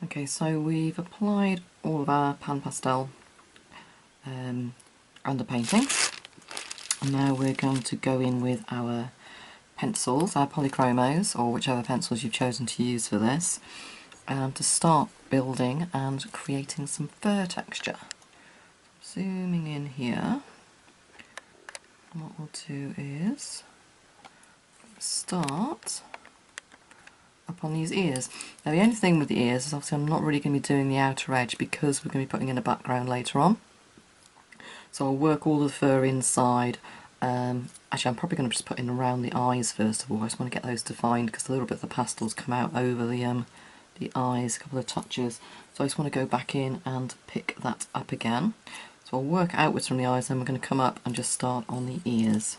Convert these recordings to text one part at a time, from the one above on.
Okay, so we've applied all of our Pan Pastel underpainting, and now we're going to go in with our pencils, our polychromos, or whichever pencils you've chosen to use for this, to start building and creating some fur texture. Zooming in here, what we'll do is start up on these ears. Now the only thing with the ears is obviously I'm not really going to be doing the outer edge because we're going to be putting in a background later on. So I'll work all the fur inside. Actually, I'm probably going to just put in around the eyes first of all. I just want to get those defined because a little bit of the pastels come out over the eyes, a couple of touches. So I just want to go back in and pick that up again. So I'll work outwards from the eyes, then we're going to come up and just start on the ears.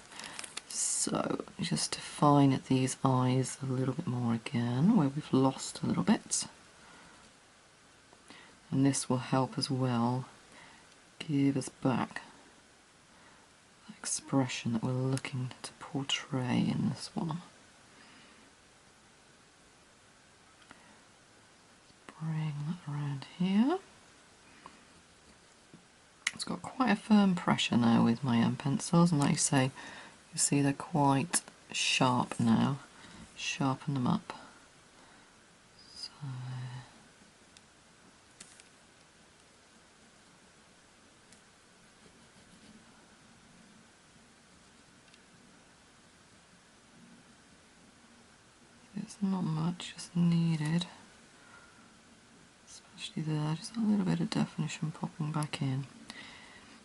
So just define these eyes a little bit more again, where we've lost a little bit. And this will help as well give us back the expression that we're looking to portray in this one. Bring that around here. It's got quite a firm pressure now with my pencils, and like you say, you see they're quite sharp now. Sharpen them up. So it's not much, just needed. Especially there, just a little bit of definition popping back in.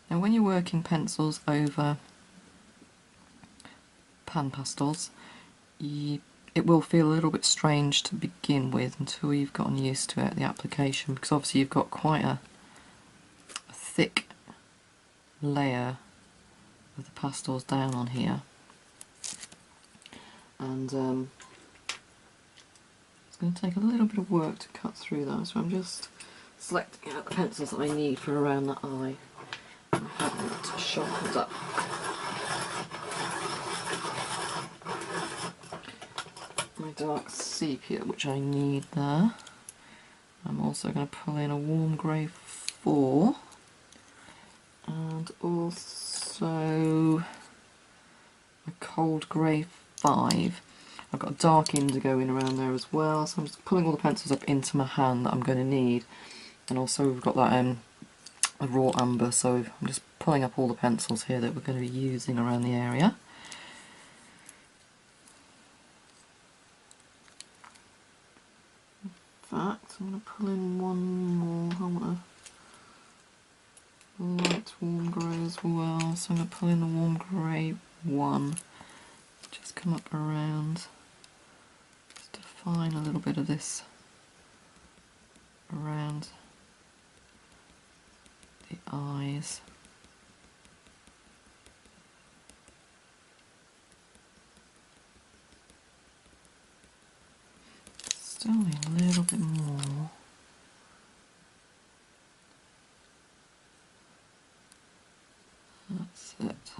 Now when you're working pencils over pan pastels, it will feel a little bit strange to begin with until you've gotten used to it, the application, because obviously you've got quite a thick layer of the pastels down on here. And it's going to take a little bit of work to cut through that, so I'm just selecting out the pencils that I need for around the eye and having it sharpened up. My dark sepia, which I need there. I'm also going to pull in a warm grey 4 and also a cold grey 5. I've got a dark indigo in around there as well, so I'm just pulling all the pencils up into my hand that I'm going to need. And also we've got that a raw umber, so I'm just pulling up all the pencils here that we're going to be using around the area. In fact, I'm going to pull in one more. I want a light warm grey as well, so I'm going to pull in the warm grey 1. Just come up around, just define a little bit of this around the eyes. Still need a little bit more. That's it.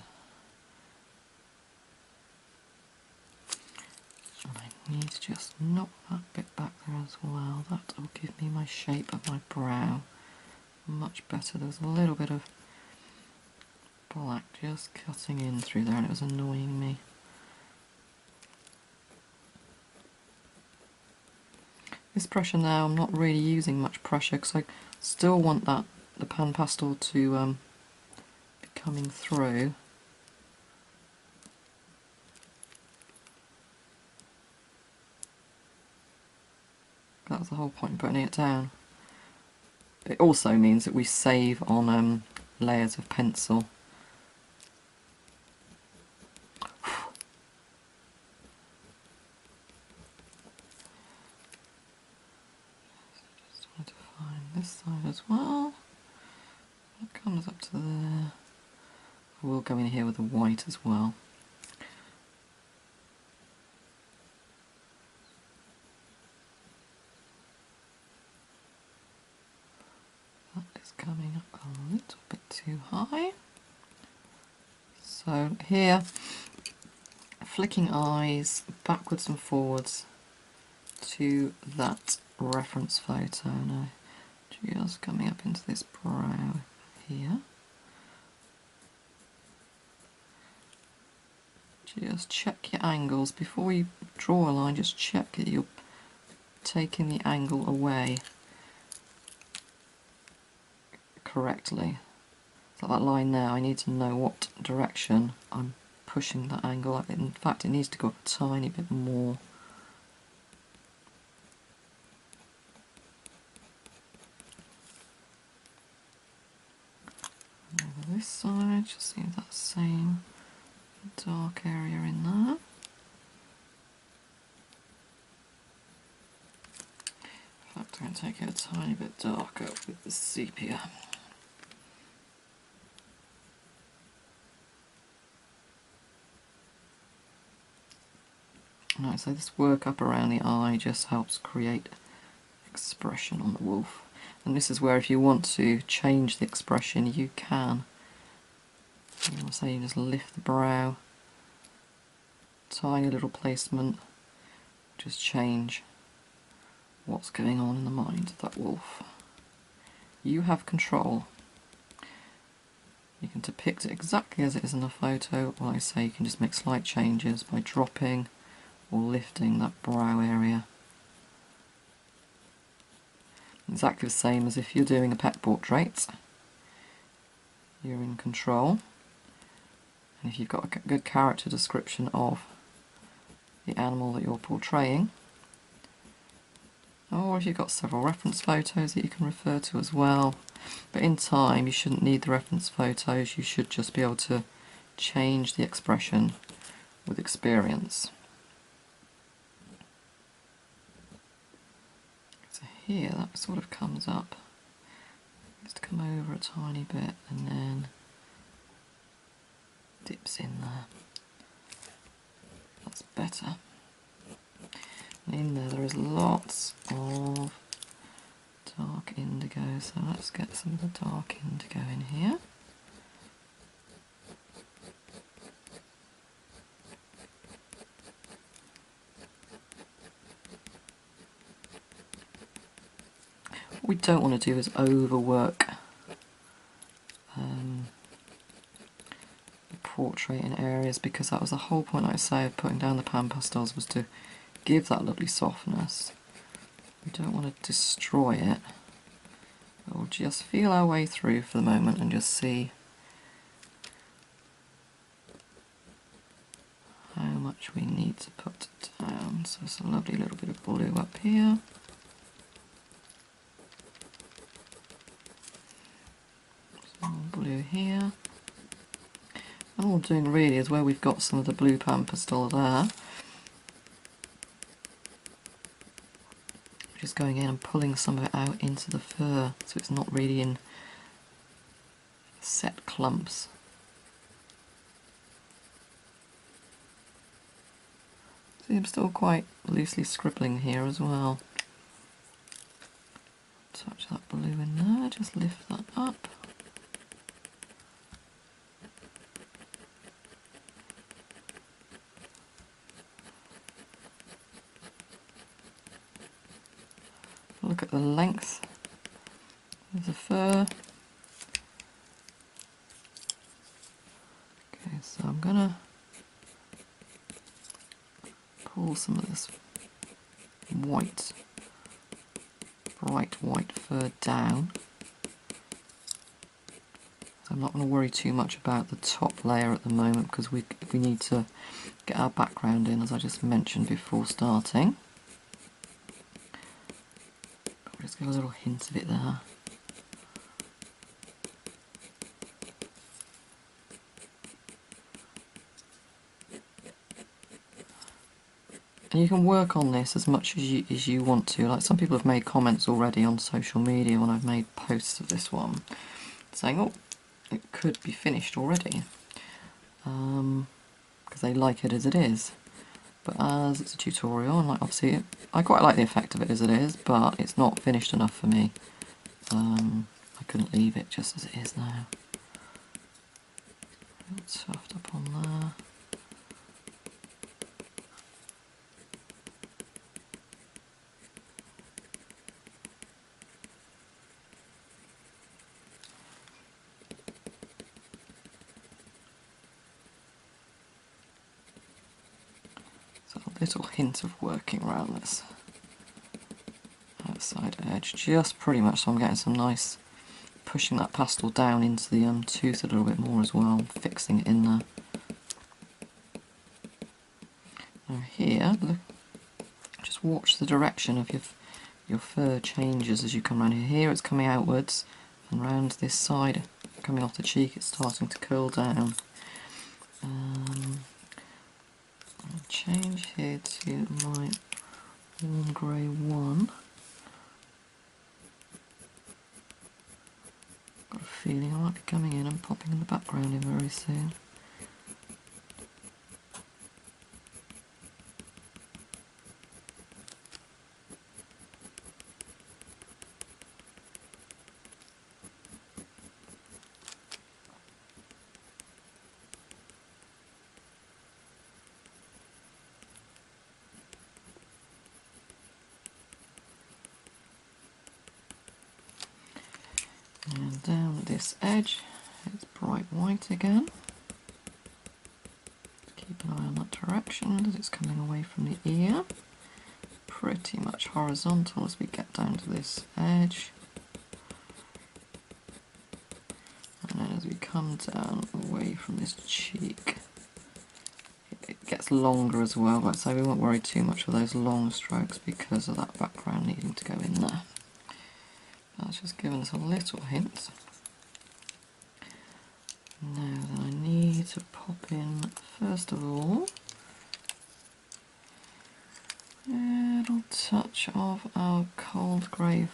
And I need to just knock that bit back there as well. That will give me my shape of my brow much better. There was a little bit of black just cutting in through there and it was annoying me. This pressure now, I'm not really using much pressure because I still want the pan pastel to be coming through. That was the whole point in putting it down. It also means that we save on layers of pencil. Just want to define this side as well. That comes up to there. I will go in here with the white as well. Coming up a little bit too high. So here, flicking eyes backwards and forwards to that reference photo now. Just coming up into this brow here. Just check your angles before you draw a line. Just check that you're taking the angle away correctly. So that line there, I need to know what direction I'm pushing that angle up. In fact, it needs to go up a tiny bit more. Over this side, just see that same dark area in there. In fact, I'm going to take it a tiny bit darker with the sepia. Right, so this work up around the eye just helps create expression on the wolf. And this is where if you want to change the expression, you can. So you just lift the brow, tiny little placement, just change what's going on in the mind of that wolf. You have control. You can depict it exactly as it is in the photo, or like I say, you can just make slight changes by dropping or lifting that brow area. Exactly the same as if you're doing a pet portrait. You're in control. And if you've got a good character description of the animal that you're portraying, or if you've got several reference photos that you can refer to as well, but in time you shouldn't need the reference photos, you should just be able to change the expression with experience. So here that sort of comes up, just come over a tiny bit and then dips in there. That's better. And in there is lots of dark indigo, so let's get some of the dark indigo in here. What we don't want to do is overwork the portrait in areas, because that was the whole point, like I say, of putting down the pan pastels, was to give that lovely softness. We don't want to destroy it. We'll just feel our way through for the moment and just see how much we need to put down. So it's a lovely little bit of blue up here. Some blue here. And all we're doing really is where we've got some of the blue pan pastel there, just going in and pulling some of it out into the fur, so it's not really in set clumps. See, I'm still quite loosely scribbling here as well. Touch that blue in there, just lift that up. Look at the length of the fur. Okay, so I'm gonna pull some of this white, bright white fur down. I'm not going to worry too much about the top layer at the moment, because we need to get our background in, as I just mentioned before starting. Just give a little hint of it there. And you can work on this as much as you want to. Like, some people have made comments already on social media when I've made posts of this one, saying, oh, it could be finished already, because they like it as it is. But as it's a tutorial, and like, obviously I quite like the effect of it as it is, but it's not finished enough for me. I couldn't leave it just as it is now. Soft up on there. little hint of working around this outside edge, just pretty much so I'm getting some nice, pushing that pastel down into the tooth a little bit more as well, fixing it in there. Now here, look, just watch the direction of your fur changes as you come around here. Here it's coming outwards, and round this side, coming off the cheek, it's starting to curl down. I'll change here to my warm grey one. Got a feeling I might be coming in and popping in the background in very soon. And down this edge, it's bright white again. Keep an eye on that direction as it's coming away from the ear. Pretty much horizontal as we get down to this edge. And then as we come down away from this cheek, it gets longer as well, but so we won't worry too much with those long strokes because of that background needing to go in there. That's just given us a little hint. Now then I need to pop in, first of all, a little touch of our cold grey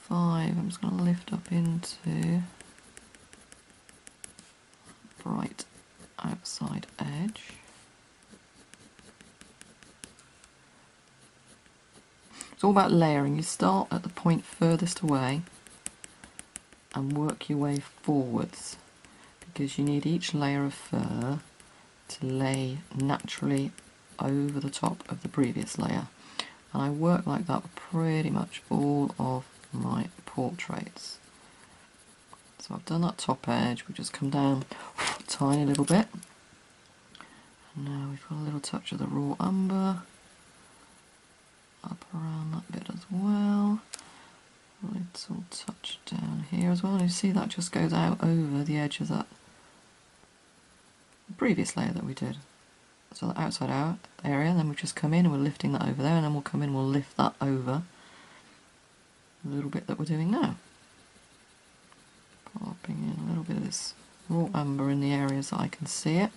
5. I'm just going to lift up into bright outside edge. It's all about layering. You start at the point furthest away and work your way forwards, because you need each layer of fur to lay naturally over the top of the previous layer. And I work like that with pretty much all of my portraits. So I've done that top edge, we just come down a tiny little bit. And now we've got a little touch of the raw umber up around that bit as well. A little touch down here as well. And you see that just goes out over the edge of that previous layer that we did. So the outside out area, and then we've just come in and we're lifting that over there, and then we'll come in and we'll lift that over a little bit that we're doing now. Popping in a little bit of this raw umber in the areas that I can see it.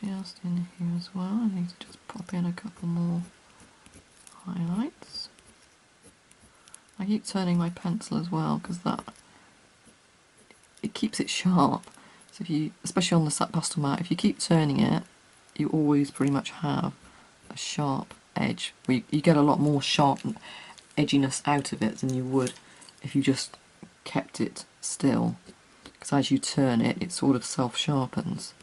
Just in here as well, I need to just pop in a couple more highlights. I keep turning my pencil as well because it keeps it sharp. So if you, especially on the satin pastel mat, if you keep turning it, you always pretty much have a sharp edge. You get a lot more sharp edginess out of it than you would if you just kept it still. Because as you turn it, it sort of self-sharpens.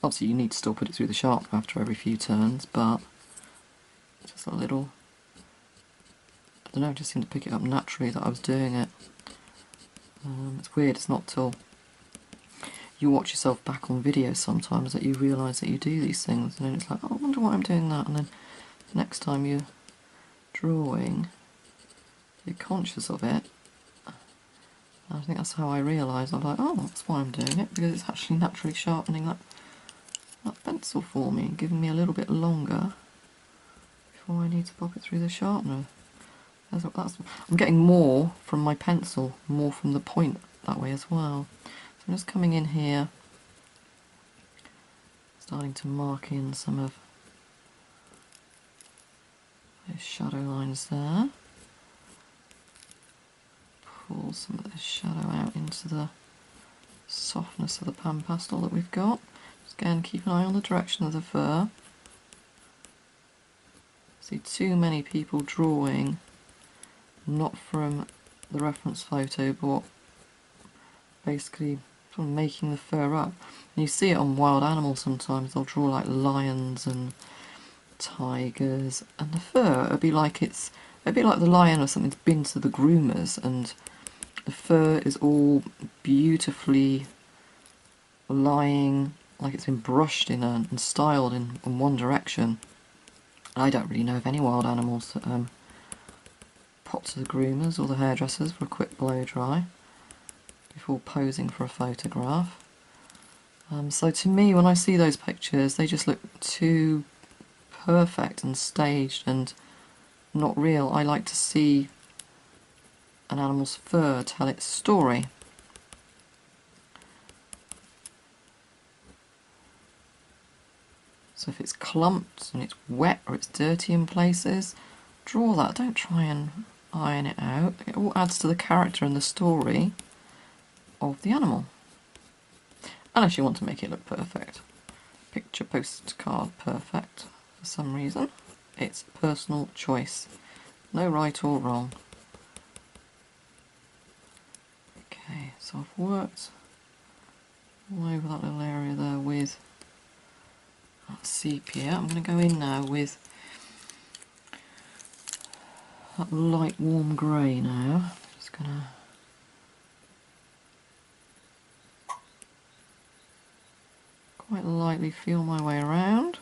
Obviously you need to still put it through the sharpener after every few turns, but just a little, I don't know, I just seemed to pick it up naturally that I was doing it. It's weird, it's not till you watch yourself back on video sometimes that you realise that you do these things, and then it's like, oh, I wonder why I'm doing that, and then next time you're drawing, you're conscious of it. And I think that's how I realised, I'm like, oh, that's why I'm doing it, because it's actually naturally sharpening that pencil for me, and giving me a little bit longer before I need to pop it through the sharpener. I'm getting more from my pencil, more from the point that way as well. So I'm just coming in here, starting to mark in some of those shadow lines there. Pull some of this shadow out into the softness of the Pan Pastel that we've got. Just again, keep an eye on the direction of the fur. See too many people drawing not from the reference photo, but basically from making the fur up. And you see it on wild animals sometimes, they'll draw like lions and tigers, and the fur will be like it's a bit like the lion or something, has been to the groomers and the fur is all beautifully lying, like it's been brushed in and styled in one direction. I don't really know of any wild animals that pop to the groomers or the hairdressers for a quick blow dry before posing for a photograph. So to me, when I see those pictures, they just look too perfect and staged and not real. I like to see an animal's fur tell its story. So if it's clumped and it's wet or it's dirty in places, draw that. Don't try and iron it out. It all adds to the character and the story of the animal. Unless you want to make it look perfect. Picture postcard perfect for some reason. It's personal choice. No right or wrong. Okay, so I've worked all over that little area there with that sepia. I'm going to go in now with that light warm grey now. Just going to quite lightly feel my way around.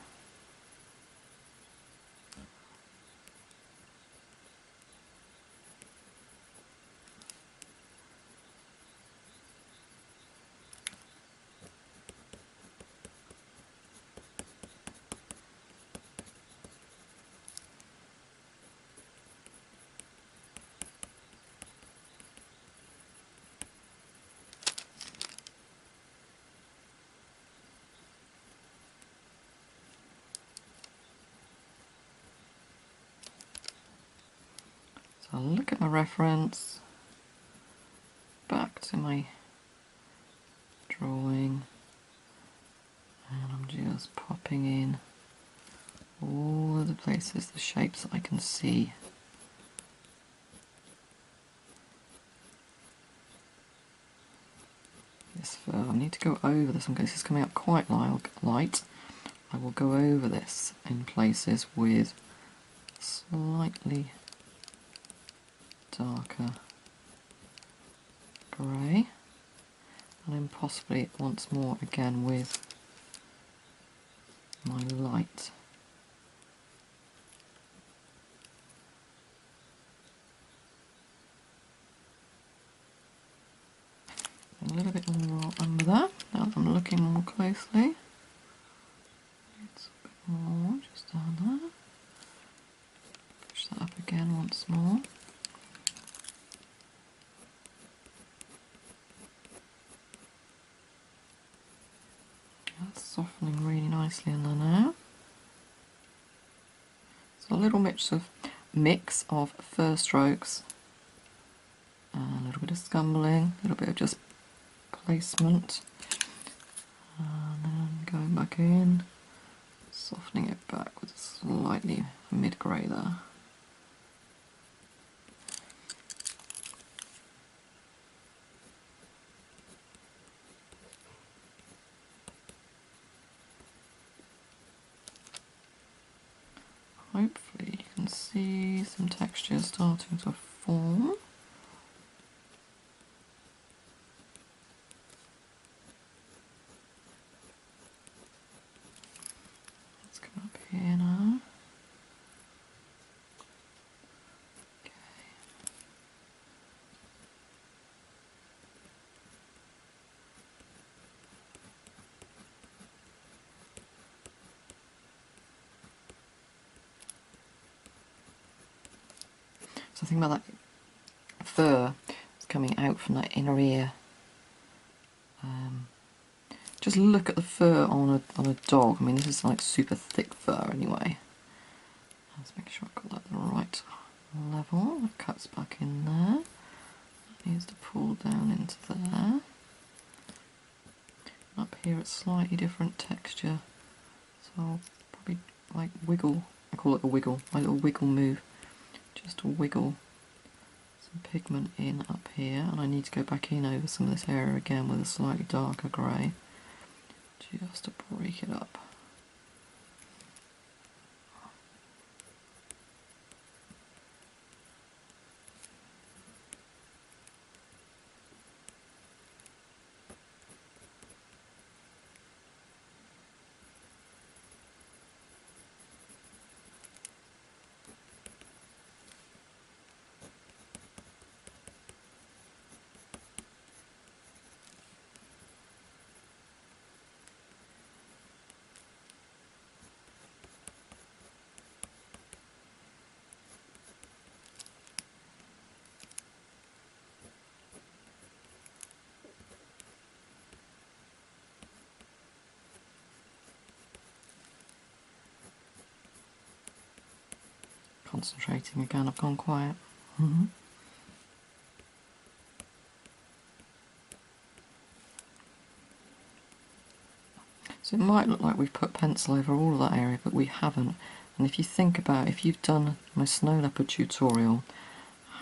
So I'll look at my reference, back to my drawing, and I'm just popping in all of the places, the shapes that I can see. This fur, I need to go over this in case it's coming up quite light. I will go over this in places with slightly darker grey, and then possibly once more again with my light. A little bit more under that, now that I'm looking more closely. It's a bit more just down there. Push that up again once more. That's softening really nicely in there now. So a little mix of fur strokes, and a little bit of scumbling, a little bit of just placement, and then going back in, softening it back with a slightly mid-grey there. Hopefully you can see some texture starting to form. Let's come up here now. Okay. So think about that fur that's coming out from that inner ear. Just look at the fur on a dog. I mean, this is like super thick fur anyway. Let's make sure I've got that the right level. That cuts back in there. That needs to pull down into there. Up here it's slightly different texture. So I'll probably like wiggle. I call it a wiggle. My little wiggle move. Just to wiggle some pigment in up here, and I need to go back in over some of this area again with a slightly darker grey, just to break it up. Concentrating again, I've gone quiet. So it might look like we've put pencil over all of that area, but we haven't. And if you think about, if you've done my snow leopard tutorial,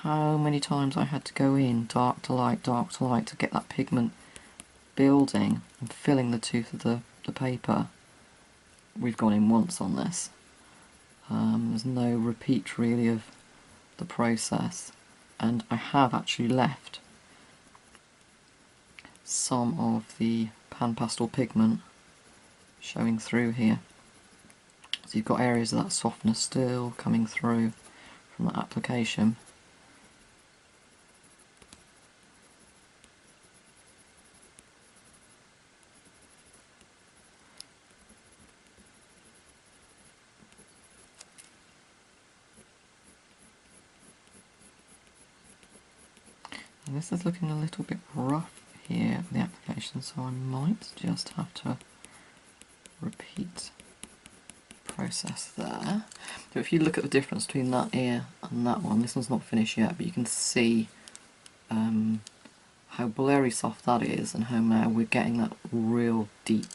how many times I had to go in dark to light to get that pigment building and filling the tooth of the paper. We've gone in once on this. There's no repeat really of the process, and I have actually left some of the Pan Pastel pigment showing through here. So you've got areas of that softness still coming through from that application. And this is looking a little bit rough here with the application, so I might just have to repeat the process there. So if you look at the difference between that ear and that one, this one's not finished yet, but you can see how blurry soft that is and how now we're getting that real deep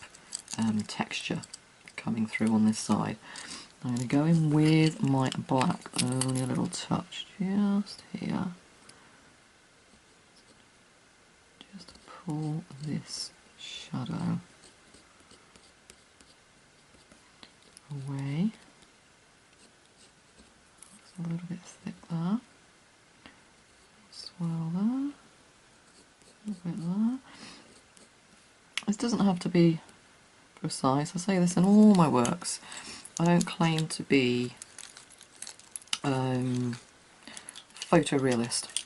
texture coming through on this side. I'm going to go in with my black, only a little touch just here. Just pull this shadow away. It's a little bit thick there. Swirl there. A little bit there. This doesn't have to be precise. I say this in all my works. I don't claim to be photorealist.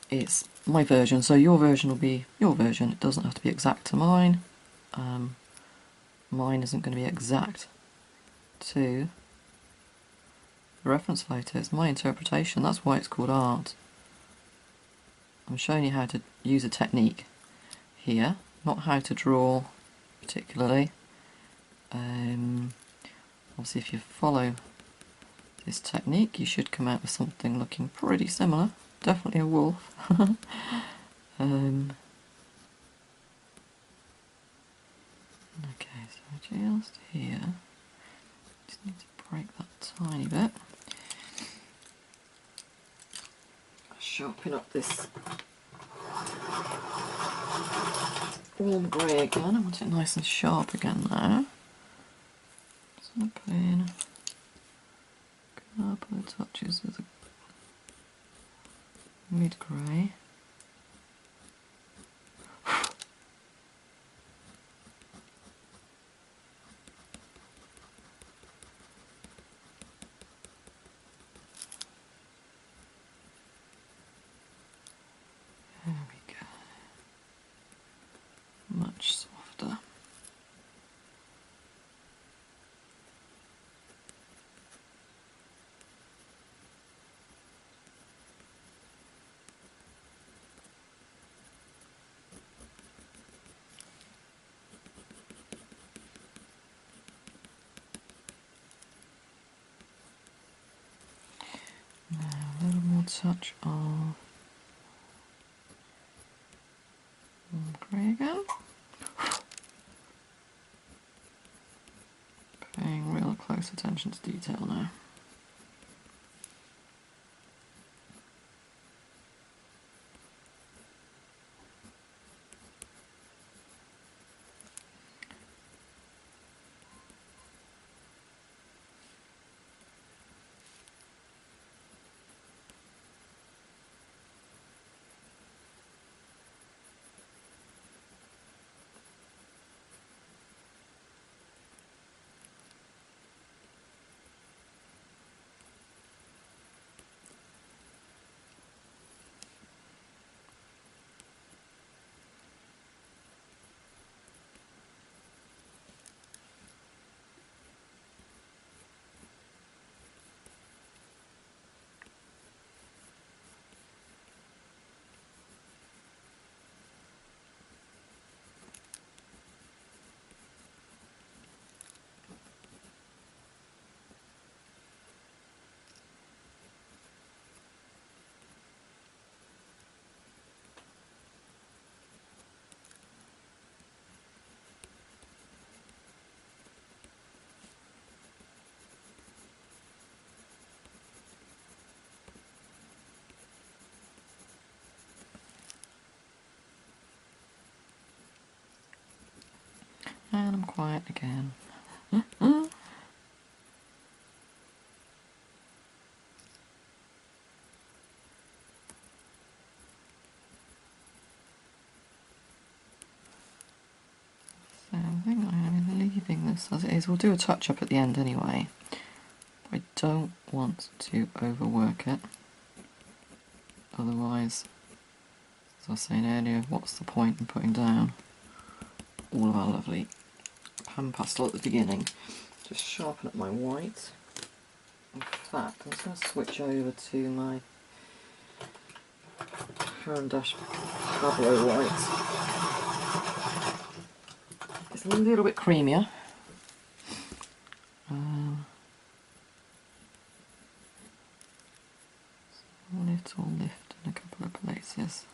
It's my version, so your version will be your version. It doesn't have to be exact to mine. Mine isn't going to be exact to the reference photo. It's my interpretation. That's why it's called art. I'm showing you how to use a technique here, not how to draw particularly. Obviously if you follow this technique you should come out with something looking pretty similar. Definitely a wolf. Okay, so just here, just need to break that tiny bit. Sharpen up this warm grey again. I want it nice and sharp again now. So I'm put in a couple of touches of the mid grey. There we go. Much softer. Now a little more touch of grey again. Paying real close attention to detail now. And I'm quiet again. So I think I'm leaving this as it is. We'll do a touch up at the end anyway. I don't want to overwork it. Otherwise, as I was saying earlier, what's the point in putting down all of our lovely pan pastel at the beginning? Just sharpen up my white. In fact, I'm just going to switch over to my Pablo white. It's a little bit creamier. A little lift in a couple of places.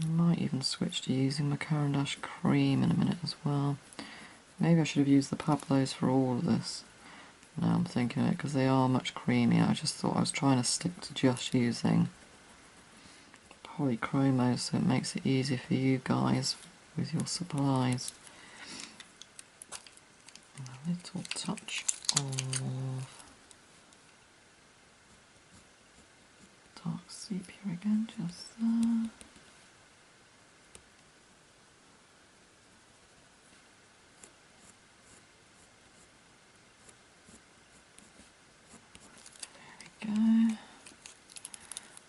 I might even switch to using my Caran d'Ache cream in a minute as well. Maybe I should have used the Pablos for all of this. Now I'm thinking it, because they are much creamier. I just thought I was trying to stick to just using polychromos so it makes it easier for you guys with your supplies. A little touch of dark sepia again, just there. There we go.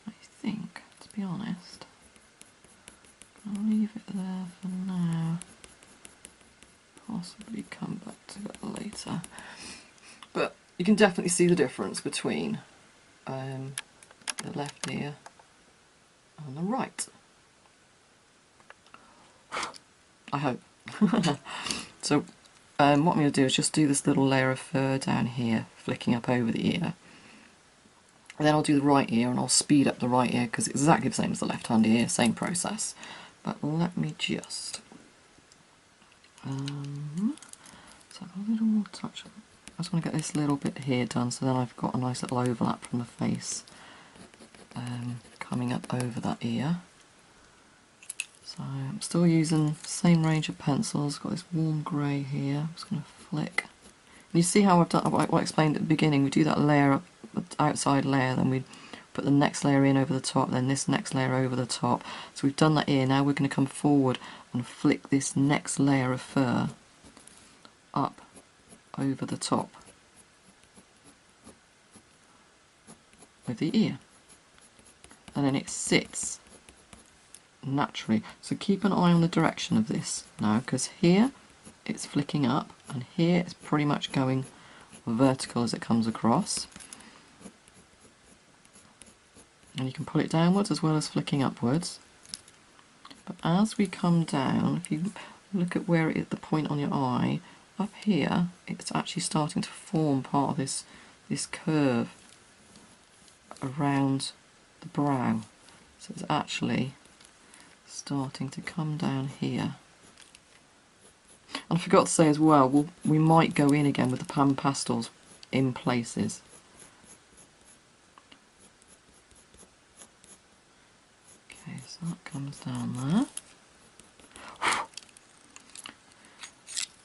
I think, to be honest, I'll leave it there for now. Possibly come back to it later. But you can definitely see the difference between the left ear and the right. I hope. So what I'm going to do is just do this little layer of fur down here, flicking up over the ear. And then I'll do the right ear and I'll speed up the right ear because it's exactly the same as the left hand ear, same process. But let me just so a little more touch. I just want to get this little bit here done so then I've got a nice little overlap from the face coming up over that ear. So I'm still using the same range of pencils. Got this warm grey here. I'm just going to flick. And you see how I've done what I explained at the beginning. We do that layer up, the outside layer, then we put the next layer in over the top, then this next layer over the top. So we've done that ear. Now we're going to come forward and flick this next layer of fur up over the top with the ear. And then it sits naturally. So keep an eye on the direction of this now, because here it's flicking up and here it's pretty much going vertical as it comes across. And you can pull it downwards as well as flicking upwards. But as we come down, if you look at where it is, the point on your eye, up here it's actually starting to form part of this curve around the brow. So it's actually starting to come down here. And I forgot to say as well, we might go in again with the Pan Pastels in places. Okay, so that comes down there.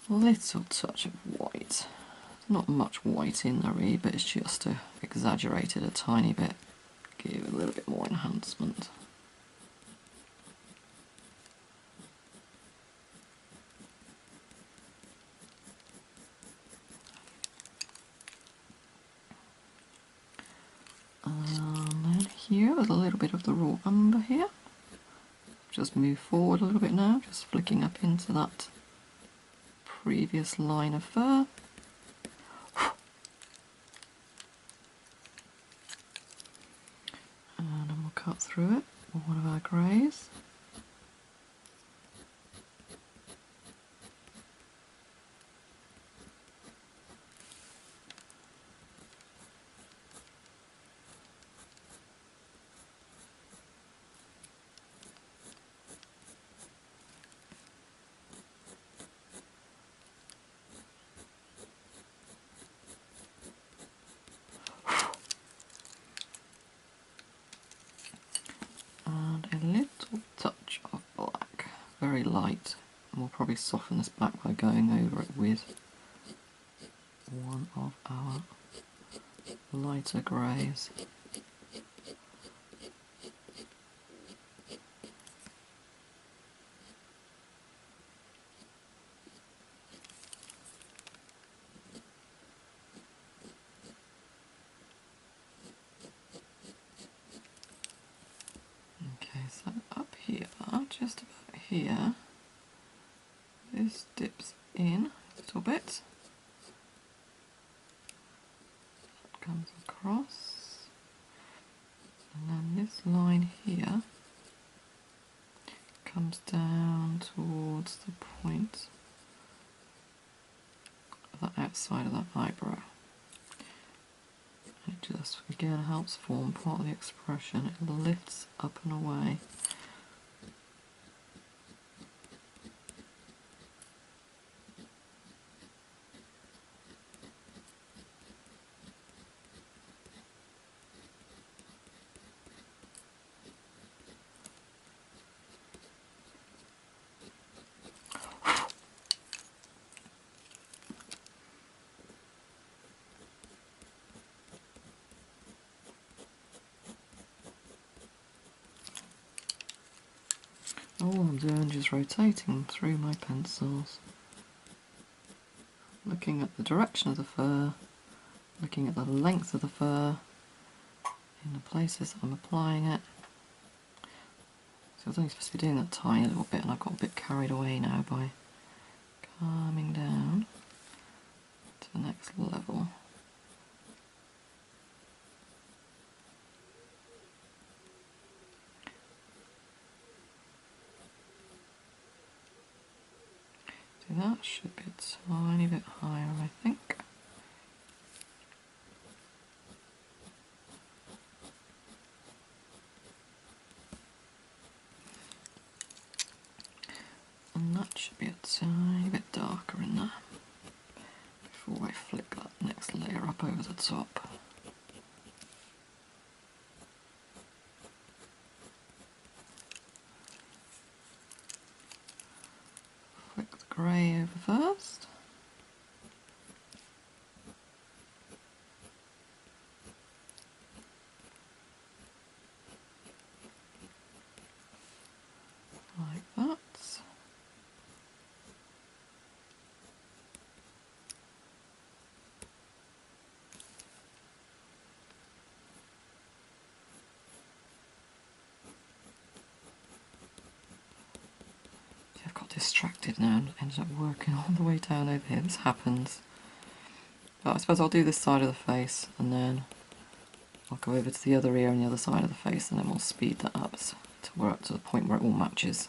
A little touch of white. Not much white in there really, but it's just to exaggerate it a tiny bit. Give it a little bit more enhancement. And then here with a little bit of the raw umber here. Just move forward a little bit now, just flicking up into that previous line of fur. And then we'll cut through it with one of our greys. And a very light, and we'll probably soften this back by going over it with one of our lighter greys. Okay, so up here, just about here, this dips in a little bit, comes across, and then this line here comes down towards the point of the outside of that eyebrow. And it just again helps form part of the expression. It lifts up and away. All I'm doing is just rotating through my pencils, looking at the direction of the fur, looking at the length of the fur in the places I'm applying it. So I was only supposed to be doing that tiny little bit, and I got a bit carried away now by coming down to the next level. So that should be a tiny bit higher, I think. And that should be a tiny bit darker in there before I flick that next layer up over the top. Flick the grey over first. Like that. I've got distracted now and ended up working all the way down over here. This happens. But I suppose I'll do this side of the face and then I'll go over to the other ear and the other side of the face, and then we'll speed that up so we're up to the point where it all matches.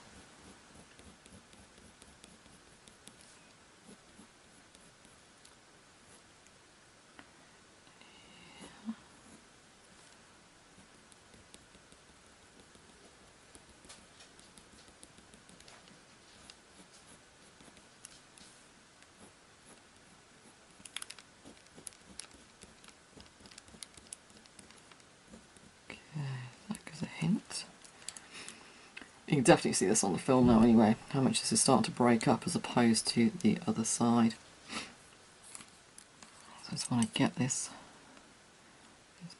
You can definitely see this on the film now anyway, how much this is starting to break up as opposed to the other side. So I just want to get this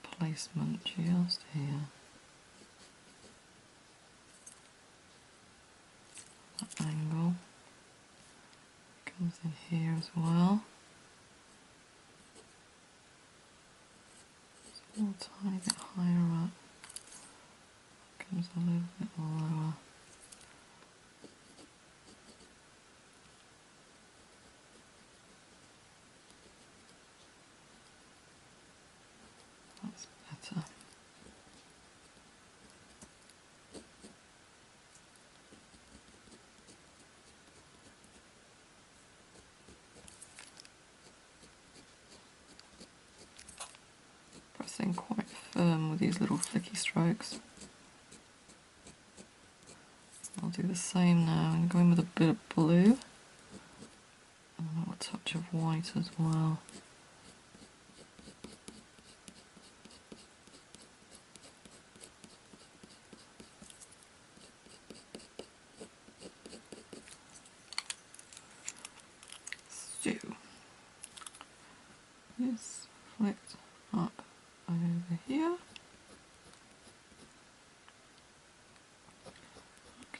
placement just here. That angle comes in here as well. It's all a tiny bit higher up. Comes a little bit lower. That's better. Pressing quite firm with these little flicky strokes. I'll do the same now and go in with a bit of blue and a little touch of white as well.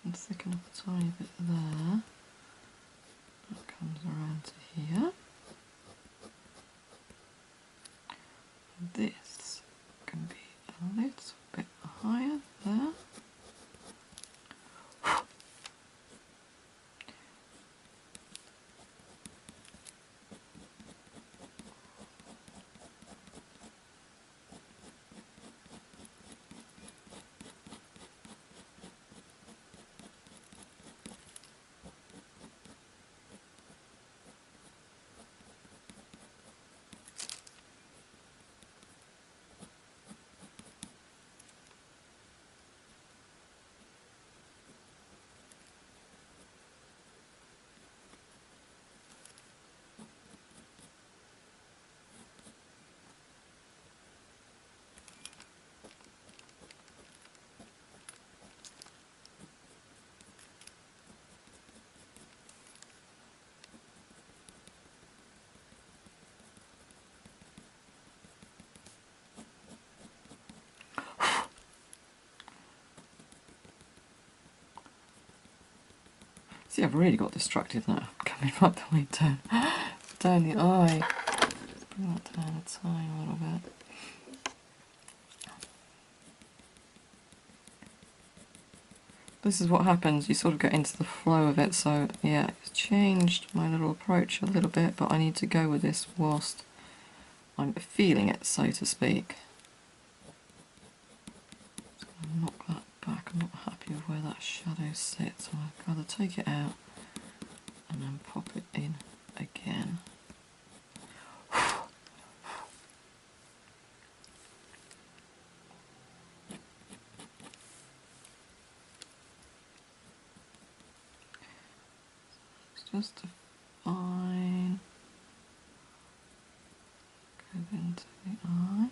and thicken up a tiny bit there. That comes around to here. And this can be a little bit higher there. See, I've really got distracted now, coming right the way down the eye. Let's bring that down a tiny little bit. This is what happens, you sort of get into the flow of it, so yeah, it's changed my little approach a little bit, but I need to go with this whilst I'm feeling it, so to speak. Just going to knock that back. I'm not happy with where that shadow sits, so I'd rather take it out and then pop it in again. It's just a fine go into the eye.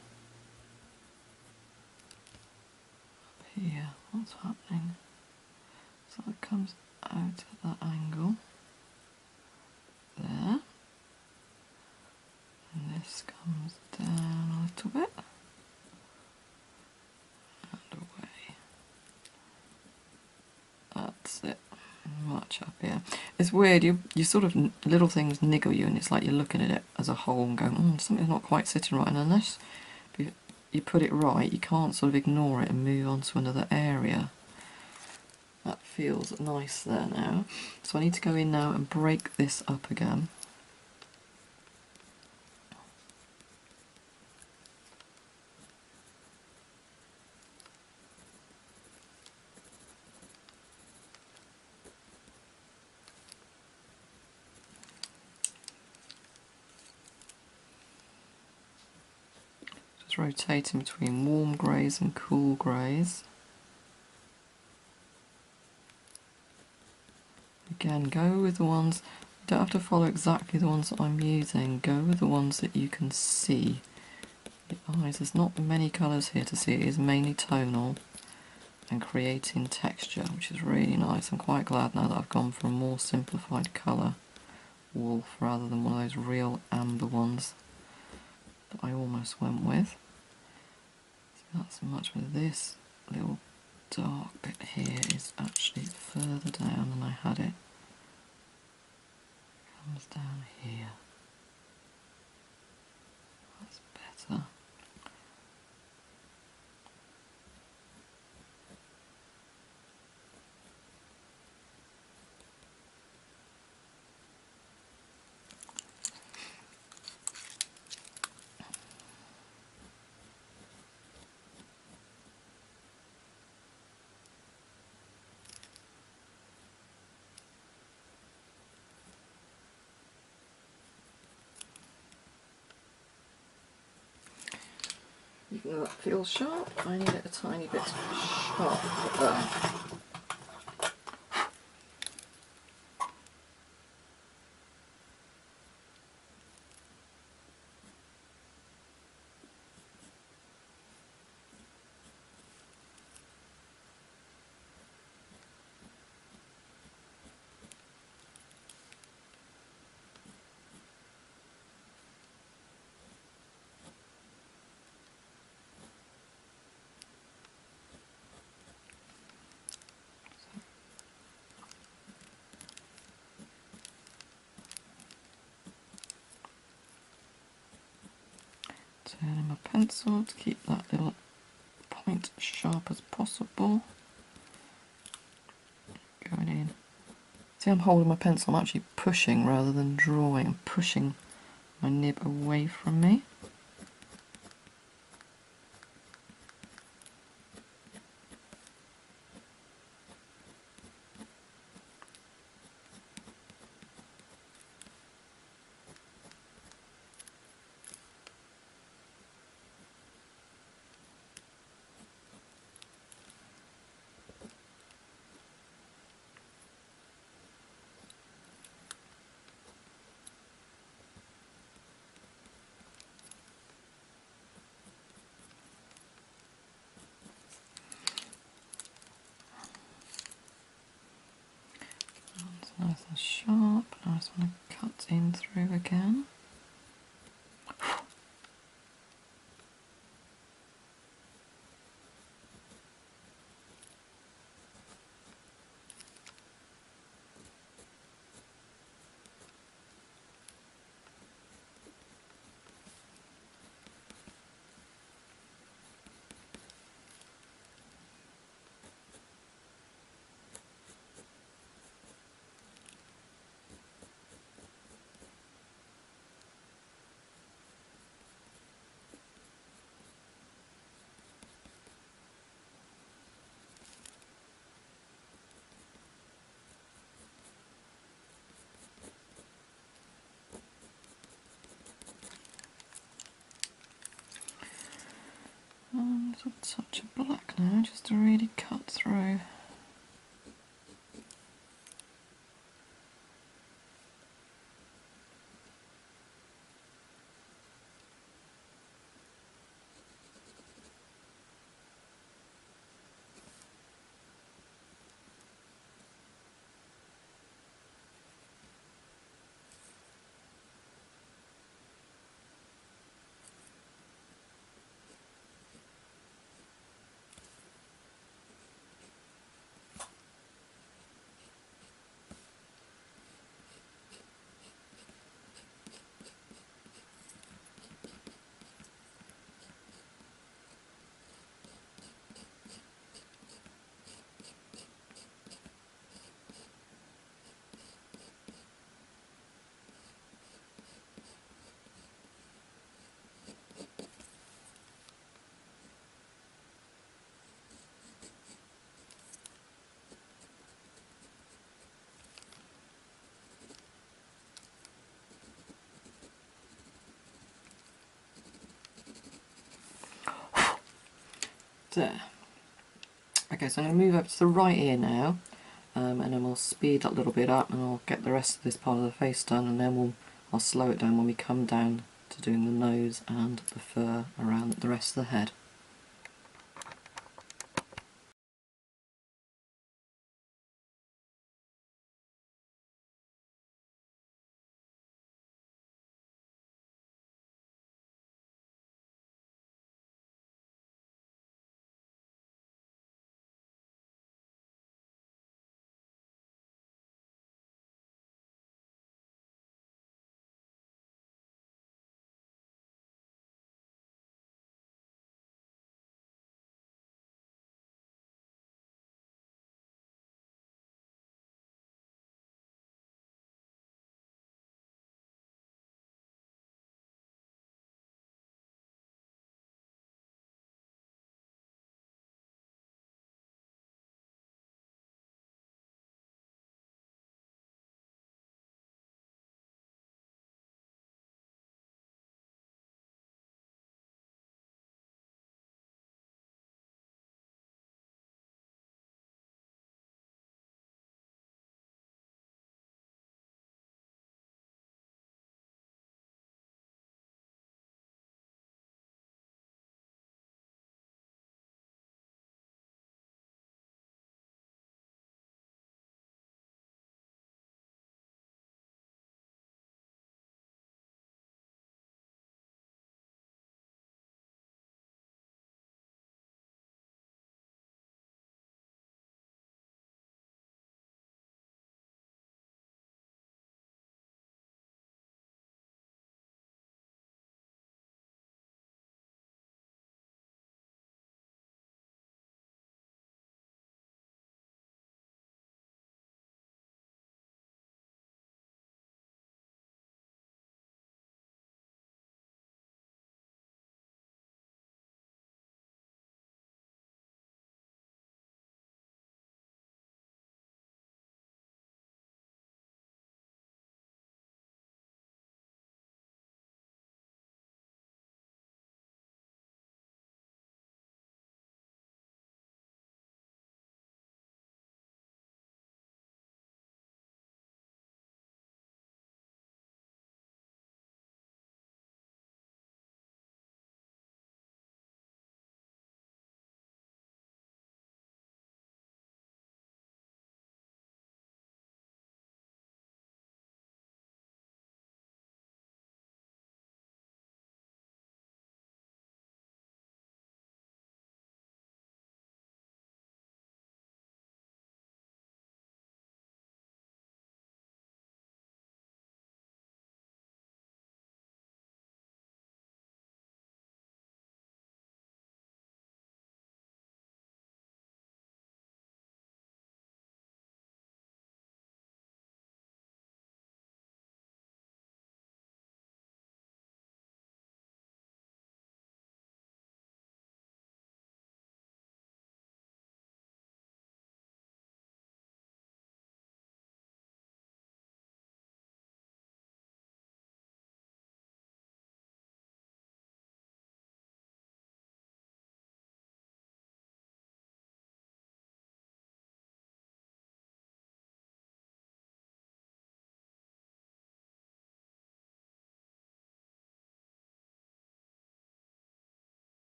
Up here, what's happening? So it comes out at that angle there, and this comes down a little bit and away. That's it. Much happier. It's weird, you sort of, little things niggle you, and it's like you're looking at it as a whole and going, something's not quite sitting right, and unless you put it right, you can't sort of ignore it and move on to another area. That feels nice there now. So I need to go in now and break this up again. Rotating between warm greys and cool greys. Again, go with the ones, you don't have to follow exactly the ones that I'm using, go with the ones that you can see. The eyes, there's not many colours here to see, it is mainly tonal and creating texture, which is really nice. I'm quite glad now that I've gone for a more simplified colour wolf rather than one of those real amber ones that I almost went with. That's much better. This little dark bit here is actually further down than I had it. It comes down here. That's better. Even though that feels sharp, I need it a tiny bit sharper. Turn in my pencil to keep that little point as sharp as possible. Going in. See, I'm holding my pencil, I'm actually pushing rather than drawing. I'm pushing my nib away from me. Nice and sharp. Now I just want to cut in through again. And a touch of black now, just to really cut through. There. Okay, so I'm going to move up to the right ear now, and then we'll speed that a little bit up and I'll get the rest of this part of the face done, and then I'll slow it down when we come down to doing the nose and the fur around the rest of the head.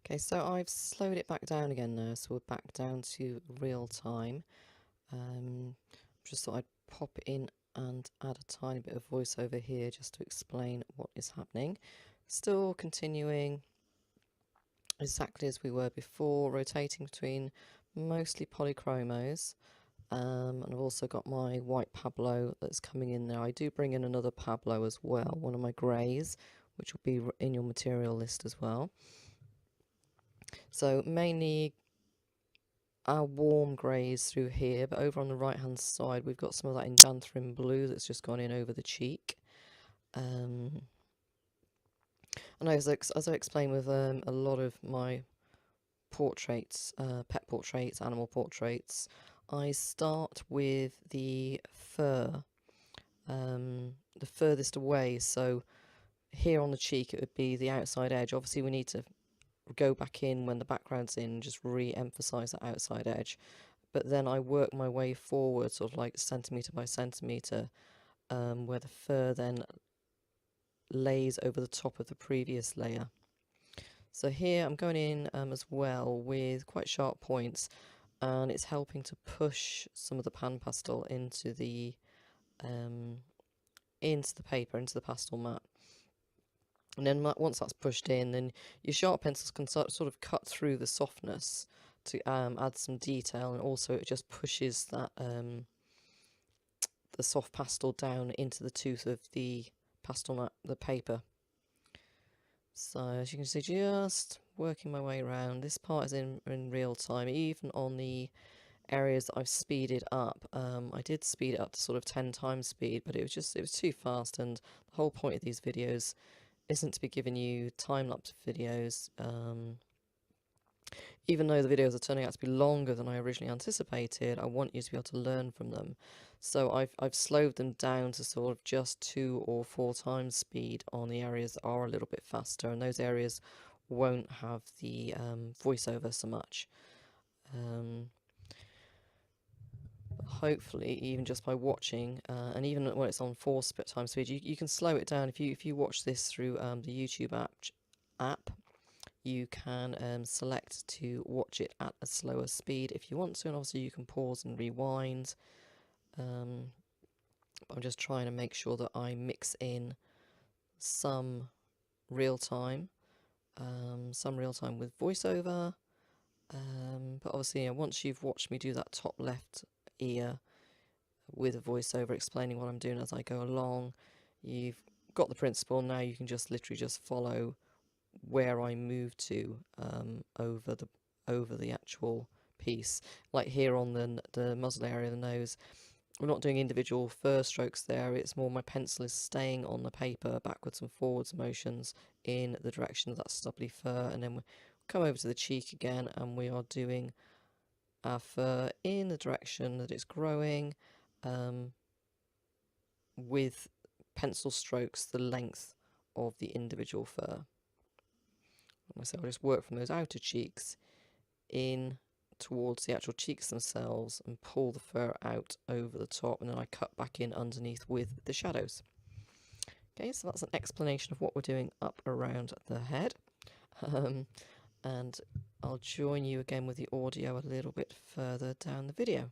Okay, so I've slowed it back down again now, so we're back down to real time. Just thought I'd pop in and add a tiny bit of voiceover here just to explain what is happening. Still continuing exactly as we were before, rotating between mostly polychromos. And I've also got my white Pablo that's coming in there. I do bring in another Pablo as well, one of my greys, which will be in your material list as well. So mainly our warm greys through here, but over on the right hand side we've got some of that Indanthrin blue that's just gone in over the cheek. And as I explained with a lot of my portraits, pet portraits, animal portraits, I start with the fur, the furthest away. So here on the cheek it would be the outside edge. Obviously we need to go back in when the background's in, just re-emphasize that outside edge. But then I work my way forward, sort of like centimetre by centimetre, where the fur then lays over the top of the previous layer. So here I'm going in as well with quite sharp points, and it's helping to push some of the pan pastel into the paper, into the pastel mat. And then once that's pushed in, then your sharp pencils can sort of cut through the softness to add some detail, and also it just pushes that the soft pastel down into the tooth of the pastel mat, the paper. So as you can see, just working my way around. This part is in real time, even on the areas that I've speeded up. I did speed it up to sort of 10 times speed, but it was too fast, and the whole point of these videos isn't to be giving you time-lapse videos. Even though the videos are turning out to be longer than I originally anticipated, I want you to be able to learn from them. So I've slowed them down to sort of just 2 or 4 times speed on the areas that are a little bit faster, and those areas won't have the voiceover so much. Hopefully, even just by watching, and even when it's on 4 times speed, you can slow it down. If you watch this through the YouTube app, you can select to watch it at a slower speed if you want to, and obviously you can pause and rewind. I'm just trying to make sure that I mix in some real time with voiceover. But obviously, once you've watched me do that top left ear with a voiceover explaining what I'm doing as I go along, you've got the principle. Now you can just literally just follow where I move to over the actual piece. Like here on the muzzle area of the nose, we're not doing individual fur strokes there, it's more my pencil is staying on the paper, backwards and forwards motions in the direction of that stubbly fur, and then we come over to the cheek again and we are doing our fur in the direction that it's growing, with pencil strokes the length of the individual fur. So I'll just work from those outer cheeks in towards the actual cheeks themselves and pull the fur out over the top, and then I cut back in underneath with the shadows. Okay, so that's an explanation of what we're doing up around the head. And I'll join you again with the audio a little bit further down the video.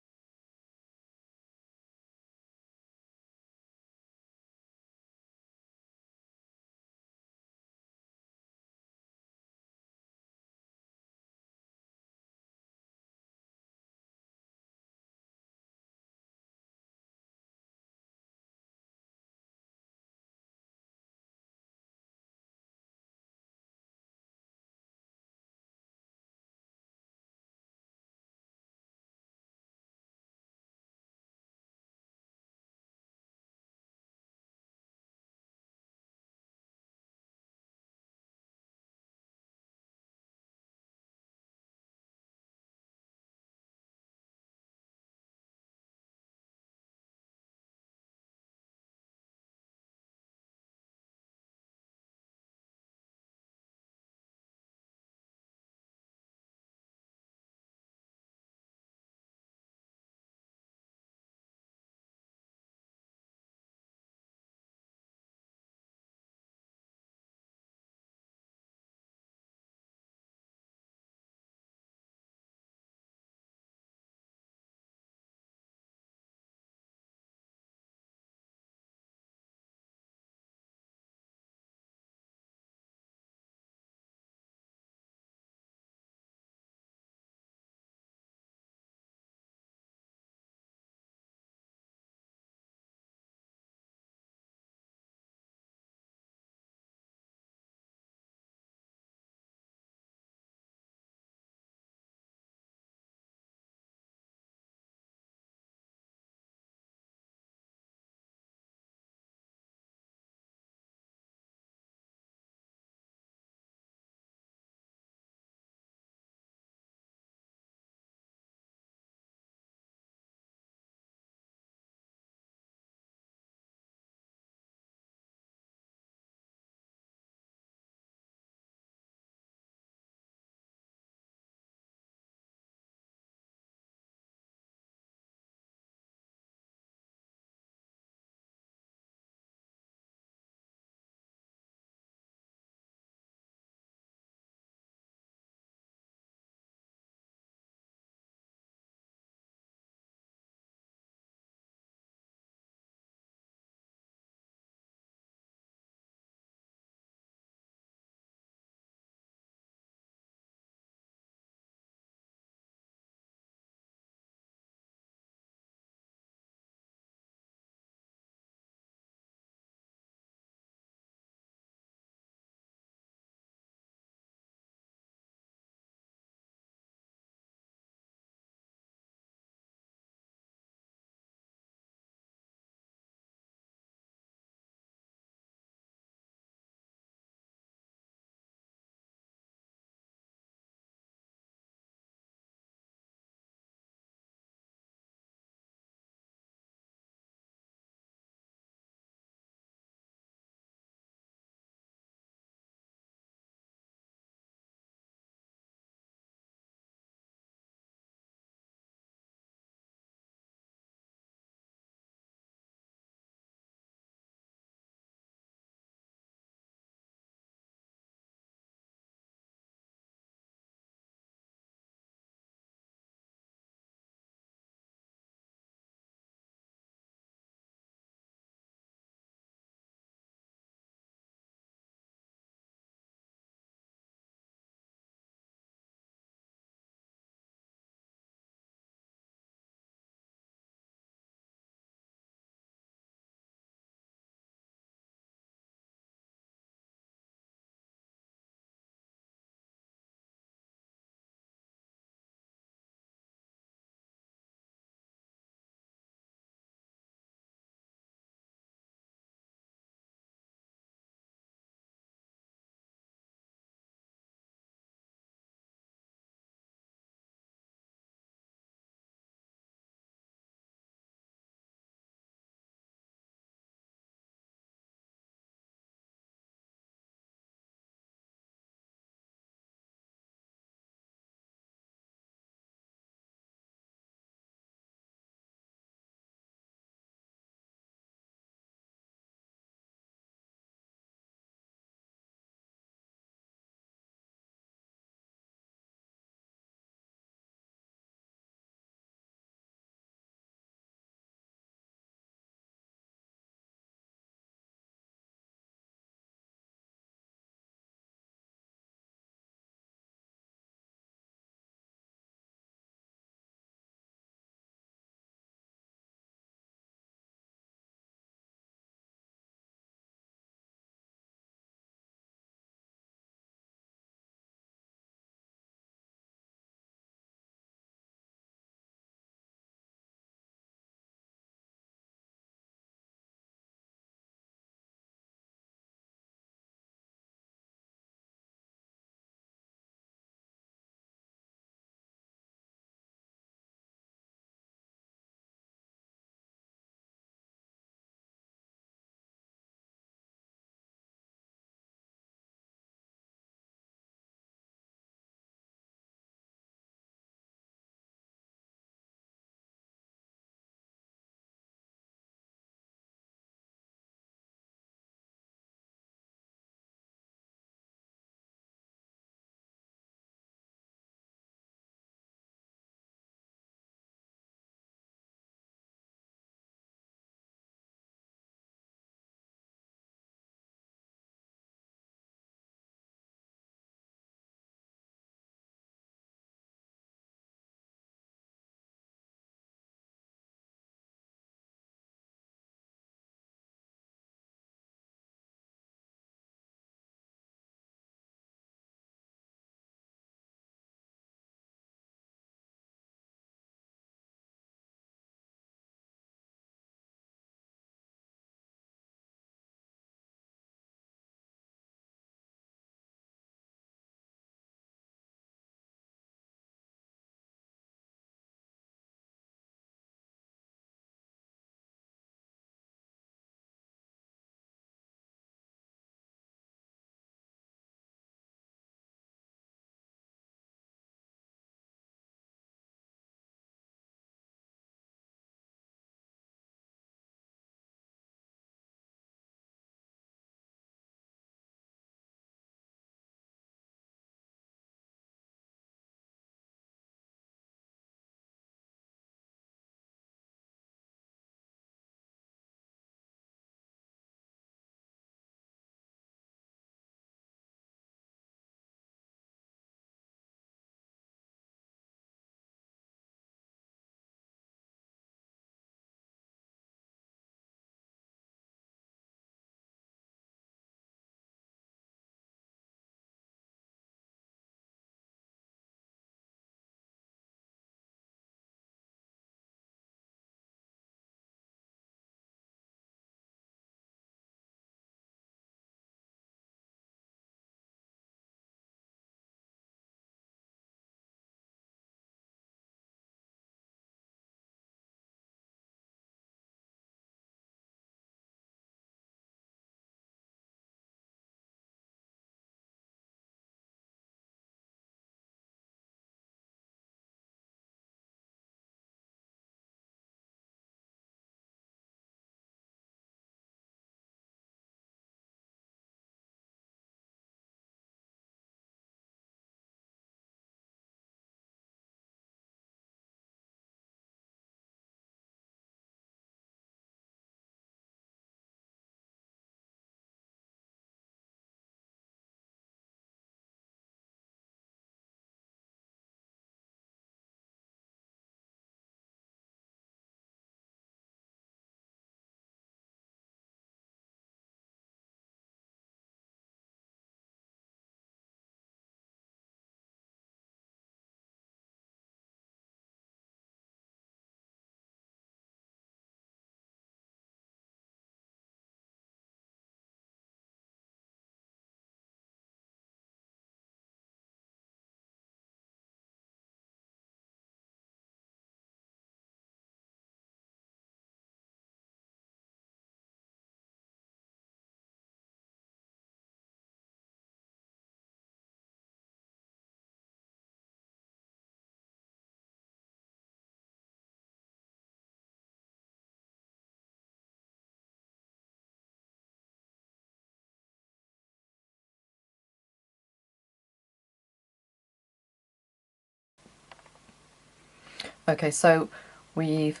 Okay, so we've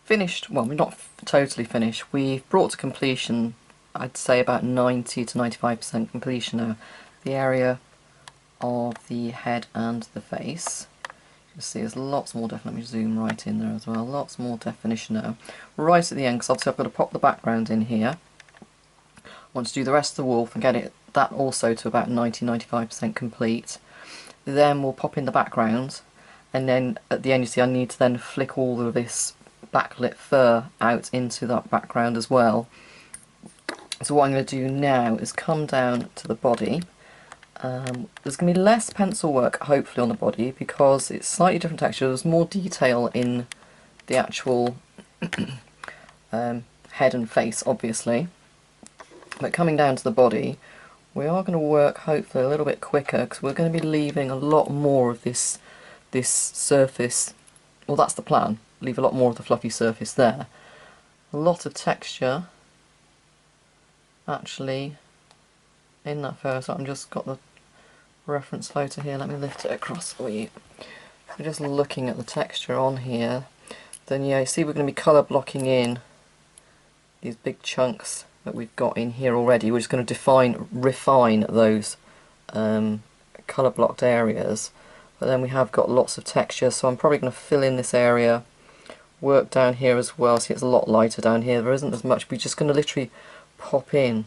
finished, well, we're not totally finished, we've brought to completion, I'd say about 90 to 95% completion now, the area of the head and the face. You can see there's lots more definition. Let me zoom right in there as well, lots more definition now. Right at the end, because obviously I've got to pop the background in here. I want to do the rest of the wolf and get that also to about 90-95% complete. Then we'll pop in the background, and then at the end you see I need to then flick all of this backlit fur out into that background as well. So what I'm going to do now is come down to the body. There's going to be less pencil work hopefully on the body because it's slightly different texture. There's more detail in the actual head and face obviously, but coming down to the body we are going to work hopefully a little bit quicker because we're going to be leaving a lot more of this surface. Well, that's the plan, leave a lot more of the fluffy surface there. A lot of texture actually in that fur, so I've just got the reference photo here, let me lift it across for you. So just looking at the texture on here, then yeah, you see we're going to be colour blocking in these big chunks that we've got in here already. We're just going to refine those colour blocked areas, but then we have got lots of texture, so I'm probably going to fill in this area, work down here as well. See, it's a lot lighter down here, there isn't as much. We're just going to literally pop in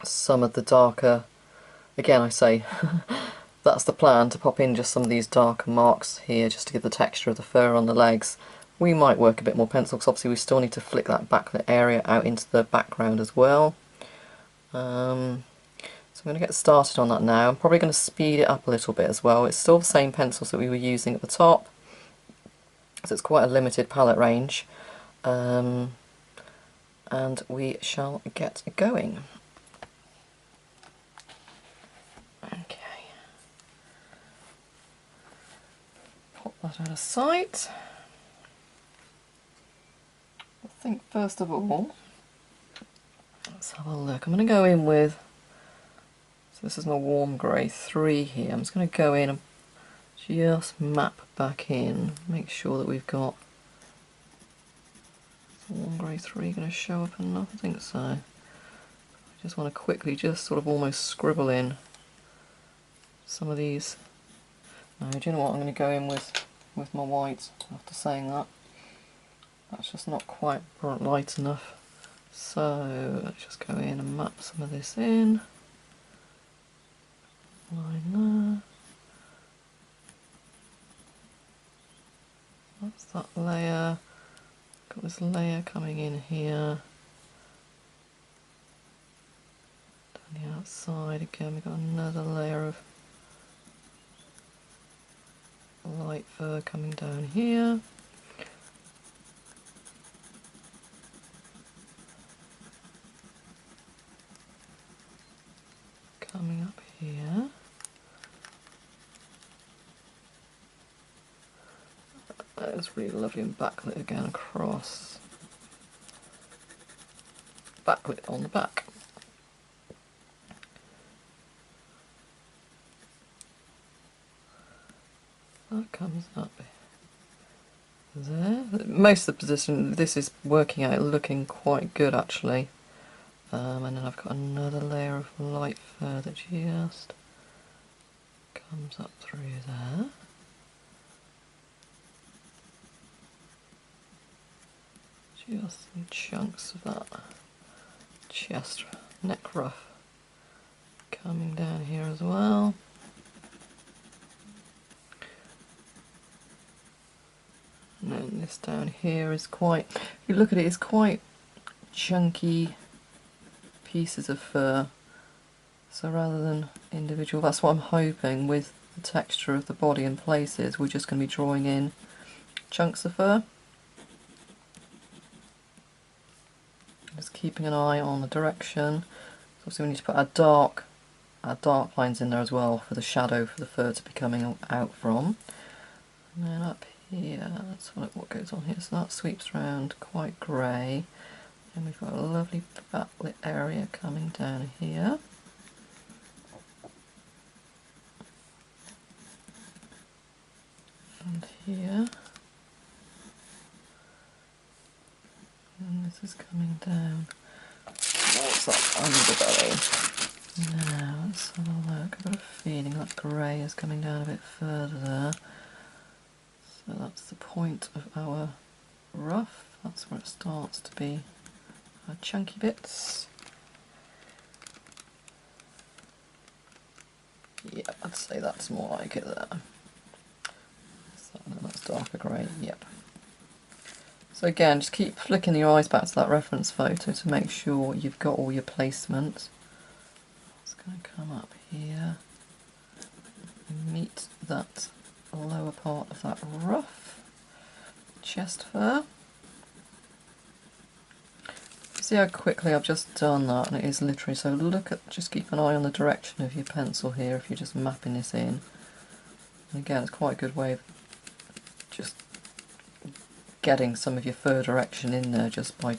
some of the darker, again I say that's the plan, to pop in just some of these darker marks here just to give the texture of the fur on the legs. We might work a bit more pencil because obviously we still need to flick that backlit area out into the background as well. So I'm going to get started on that now. I'm probably going to speed it up a little bit as well. It's still the same pencils that we were using at the top, so it's quite a limited palette range. And we shall get going. Okay. Pop that out of sight. I think first of all, let's have a look. I'm going to go in with, so this is my warm grey 3 here. I'm just going to go in and just map back in, make sure that we've got warm grey 3 going to show up enough. I think so. I just want to quickly just sort of almost scribble in some of these. No, do you know what? I'm going to go in with my white after saying that. That's just not quite light enough. So let's just go in and map some of this in. Line there. That's that layer. Got this layer coming in here. Down the outside again, we've got another layer of light fur coming down here. Coming up here. That is really lovely and backlit again across. Backlit on the back. That comes up there. Most of the position, this is working out, looking quite good actually. And then I've got another layer of light fur that just comes up through there. Just some chunks of that chest neck ruff coming down here as well. And then this down here is quite, if you look at it, it's quite chunky pieces of fur. So rather than individual, that's what I'm hoping with the texture of the body in places, we're just going to be drawing in chunks of fur. Just keeping an eye on the direction. So obviously we need to put our dark lines in there as well for the shadow for the fur to be coming out from. And then up here, let's have a look what goes on here. So that sweeps around quite grey. And we've got a lovely backlit area coming down here. And here. down towards that underbelly. Now, let's have a look. I've got a feeling that grey is coming down a bit further there. So that's the point of our ruff. That's where it starts to be our chunky bits. Yeah, I'd say that's more like it there. So that's darker grey, yep. So again, just keep flicking your eyes back to that reference photo to make sure you've got all your placement. It's going to come up here and meet that lower part of that ruff, chest fur. See how quickly I've just done that, and it is literally, so look at, just keep an eye on the direction of your pencil here if you're just mapping this in. And again, it's quite a good way of just getting some of your fur direction in there just by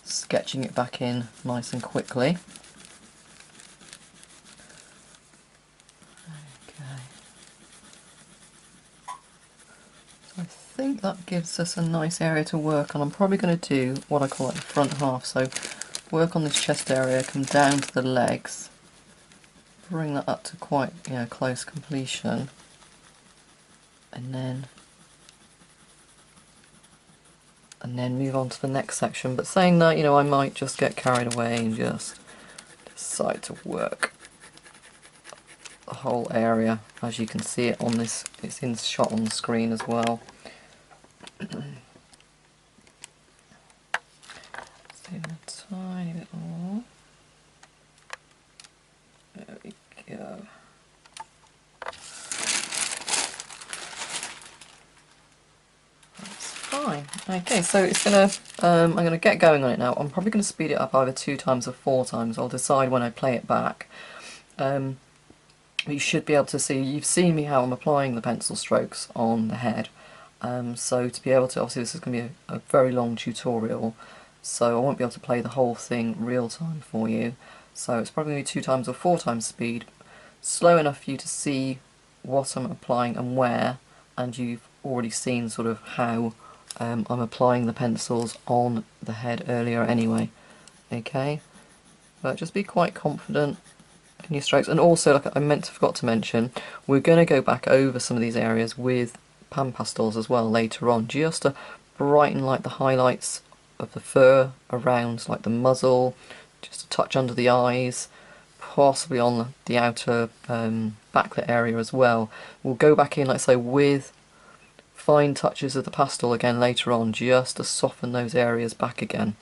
sketching it back in nice and quickly. Okay. So I think that gives us a nice area to work on. I'm probably going to do what I call like the front half, so work on this chest area, come down to the legs, bring that up to quite close completion, and then move on to the next section. But saying that, I might just get carried away and just decide to work the whole area. As you can see it on this, it's in shot on the screen as well. Let's do a tiny bit more. There we go. Fine. Okay, so it's gonna. I'm gonna get going on it now. I'm probably gonna speed it up either 2 times or 4 times. I'll decide when I play it back. You should be able to see. You've seen me how I'm applying the pencil strokes on the head. So to be able to, obviously, this is gonna be a very long tutorial. So I won't be able to play the whole thing real time for you. So it's probably gonna be 2 times or 4 times speed, slow enough for you to see what I'm applying and where, and you've already seen sort of how I'm applying the pencils on the head earlier anyway. Okay, but just be quite confident in your strokes. And also, like I forgot to mention, we're going to go back over some of these areas with Pan Pastels as well later on, just to brighten like the highlights of the fur around like the muzzle, just a touch under the eyes, possibly on the outer backlit area as well. We'll go back in, like I say, with fine touches of the pastel again later on, just to soften those areas back again.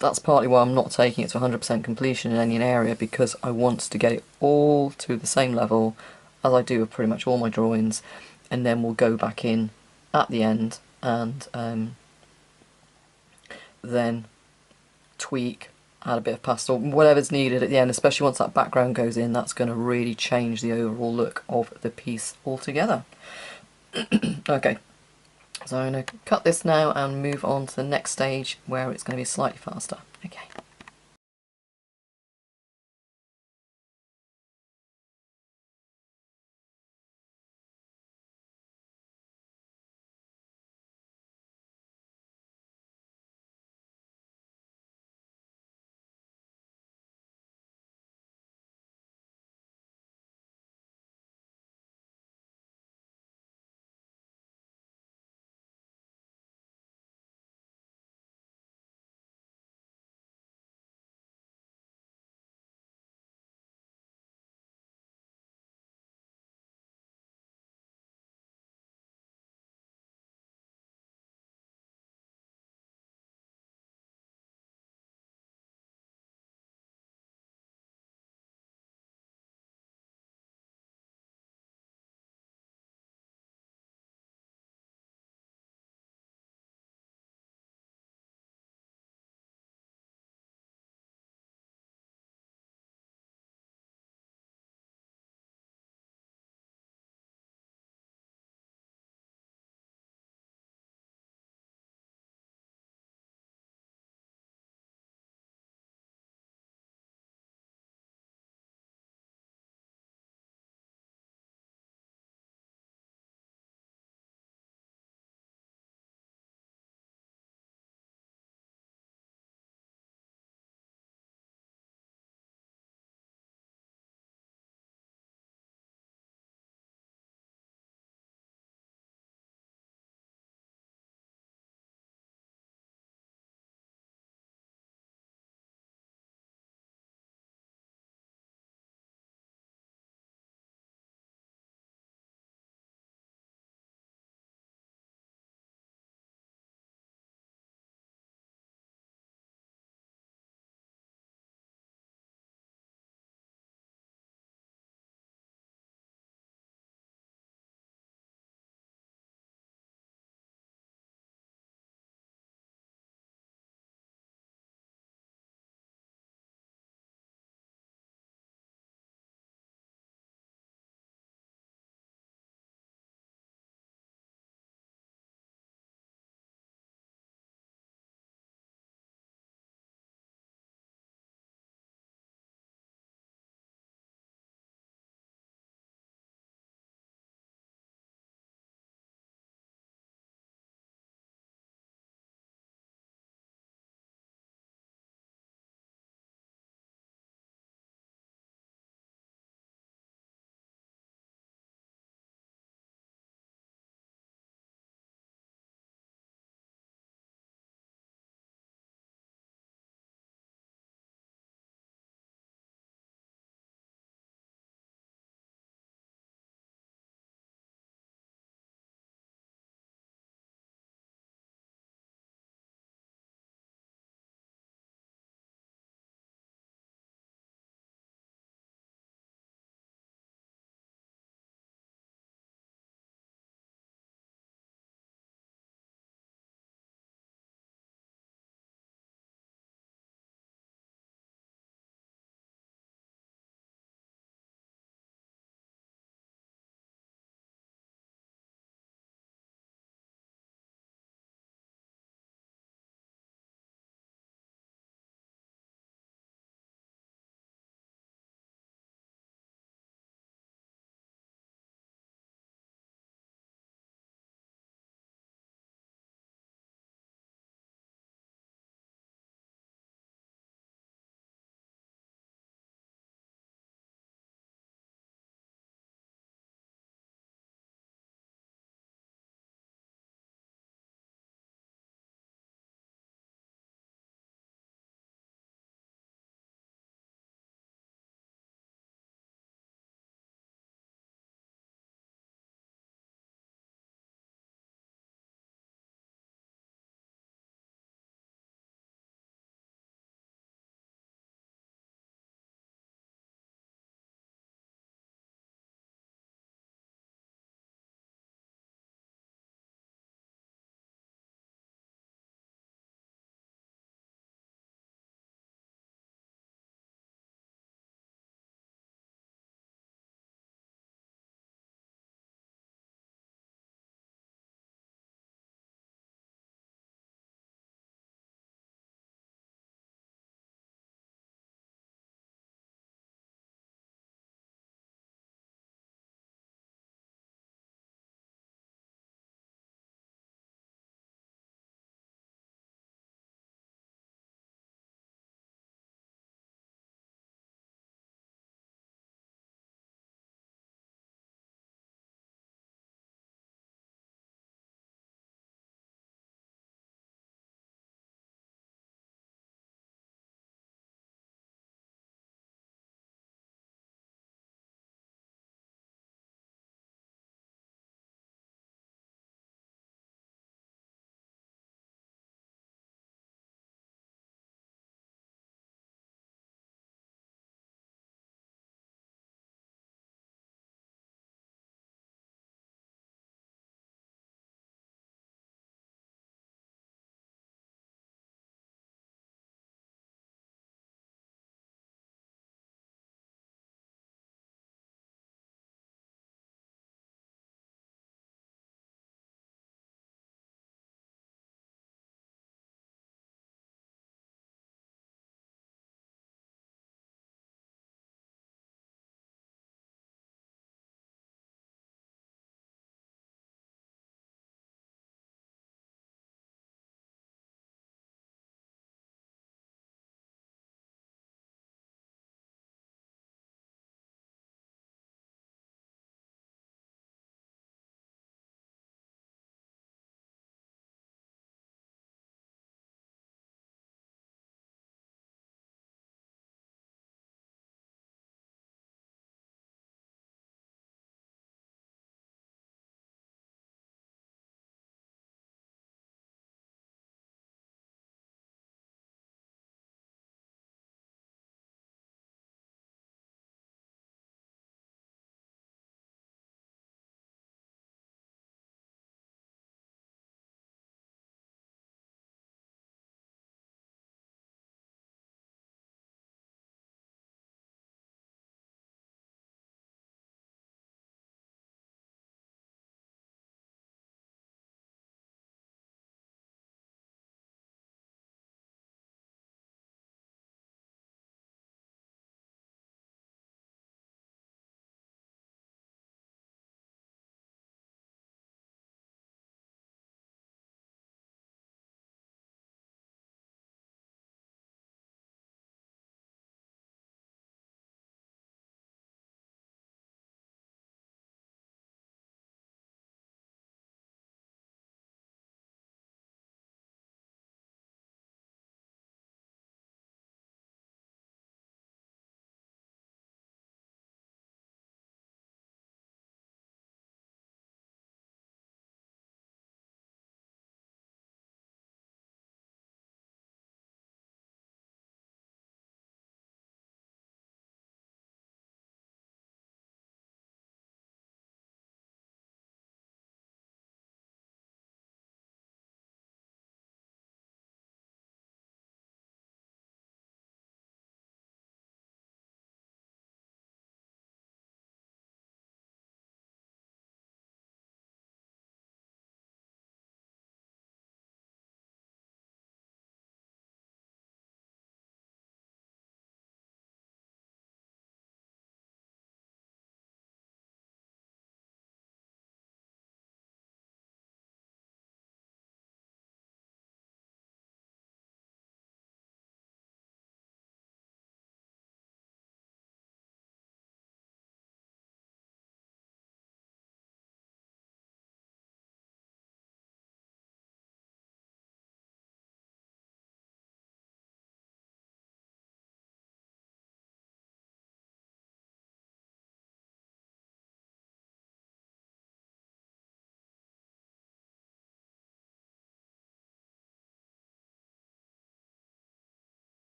That's partly why I'm not taking it to 100% completion in any area, because I want to get it all to the same level as I do with pretty much all my drawings, and then we'll go back in at the end and then tweak, add a bit of pastel, whatever's needed at the end, especially once that background goes in. That's going to really change the overall look of the piece altogether. Okay, so I'm going to cut this now and move on to the next stage where it's going to be slightly faster. Okay.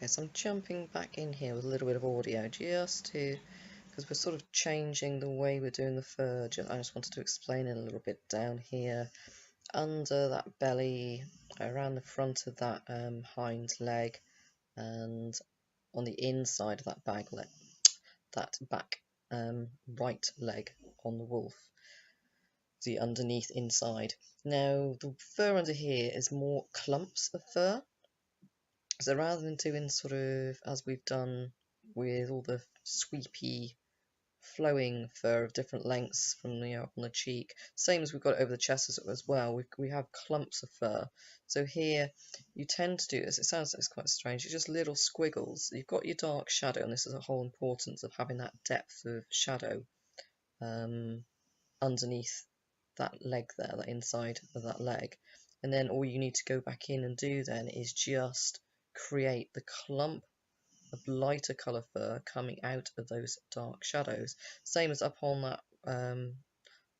Okay, so I'm jumping back in here with a little bit of audio just to, because we're sort of changing the way we're doing the fur. I just wanted to explain it a little bit down here, under that belly, around the front of that hind leg, and on the inside of that back right leg on the wolf, the underneath inside. Now the fur under here is more clumps of fur. So rather than doing sort of as we've done with all the sweepy flowing fur of different lengths from the up on the cheek, same as we've got over the chest as well, we have clumps of fur. So here you tend to do this, it sounds like it's quite strange, it's just little squiggles. You've got your dark shadow, and this is the whole importance of having that depth of shadow underneath that leg there, that inside of that leg. And then all you need to go back in and do then is just create the clump of lighter colour fur coming out of those dark shadows. Same as up on that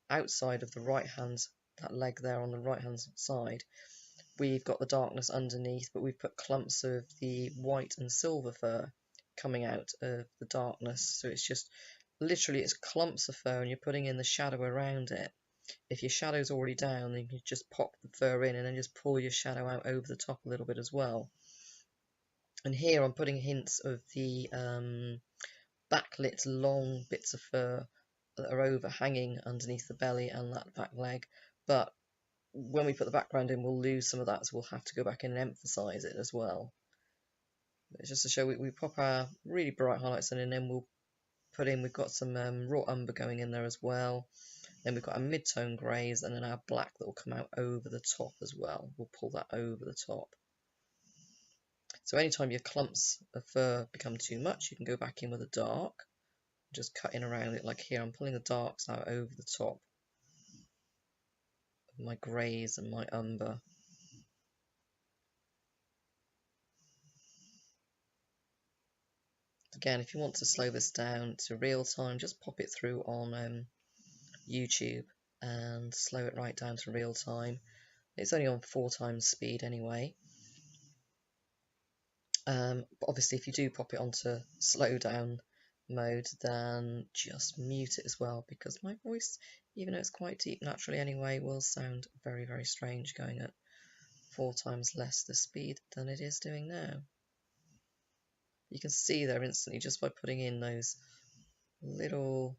outside of the right hand, that leg there on the right hand side, we've got the darkness underneath, but we've put clumps of the white and silver fur coming out of the darkness. So it's just literally it's clumps of fur, and you're putting in the shadow around it. If your shadow's already down, then you just pop the fur in and then just pull your shadow out over the top a little bit as well. And here I'm putting hints of the backlit long bits of fur that are overhanging underneath the belly and that back leg, but when we put the background in we'll lose some of that, so we'll have to go back in and emphasize it as well. It's just to show we pop our really bright highlights in, and then we'll put in, we've got some raw umber going in there as well. Then we've got our mid-tone greys, and then our black that will come out over the top as well. We'll pull that over the top. So anytime your clumps of fur become too much, you can go back in with a dark, just cutting around it like here. I'm pulling the darks out over the top of my greys and my umber. Again, if you want to slow this down to real time, just pop it through on YouTube and slow it right down to real time. It's only on 4 times speed anyway. But obviously if you do pop it onto slow down mode, then just mute it as well, because my voice, even though it's quite deep naturally anyway, will sound very, very strange going at 4 times less the speed than it is doing now. You can see there instantly, just by putting in those little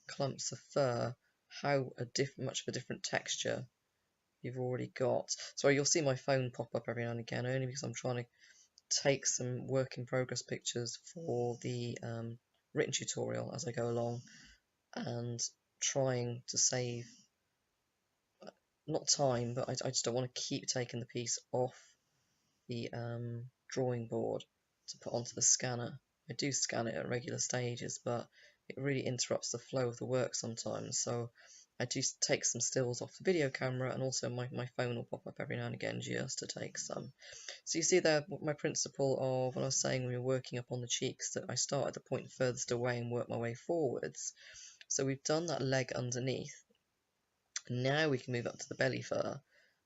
clumps of fur, how much of a different texture you've already got. Sorry, you'll see my phone pop up every now and again, only because I'm trying to take some work in progress pictures for the written tutorial as I go along, and trying to save, not time, but I just don't want to keep taking the piece off the drawing board to put onto the scanner. I do scan it at regular stages, but it really interrupts the flow of the work sometimes, so I do take some stills off the video camera, and also my phone will pop up every now and again just to take some. So you see there my principle of what I was saying when we were working up on the cheeks, that I start at the point furthest away and work my way forwards. So we've done that leg underneath. Now we can move up to the belly fur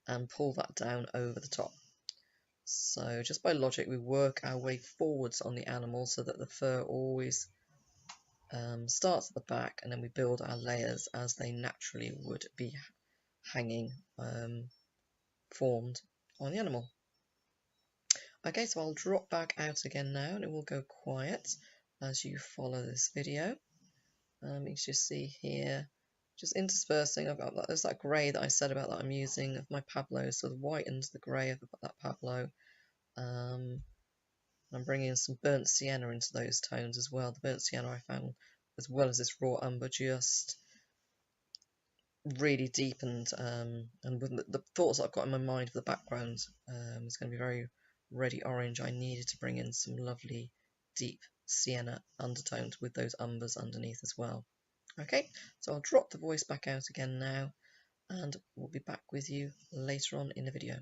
and pull that down over the top. So just by logic, we work our way forwards on the animal so that the fur always starts at the back, and then we build our layers as they naturally would be hanging, formed on the animal. Okay, so I'll drop back out again now, and it will go quiet as you follow this video. You can just see here, just interspersing, I've got there's that grey that I said about that I'm using of my Pablo, so the white and the grey of that Pablo. I'm bringing in some burnt sienna into those tones as well. The burnt sienna I found, as well as this raw umber, just really deepened, and with the thoughts I've got in my mind for the background, is going to be very reddy orange. I needed to bring in some lovely deep sienna undertones with those umbers underneath as well. Okay, so I'll drop the voice back out again now, and we'll be back with you later on in the video.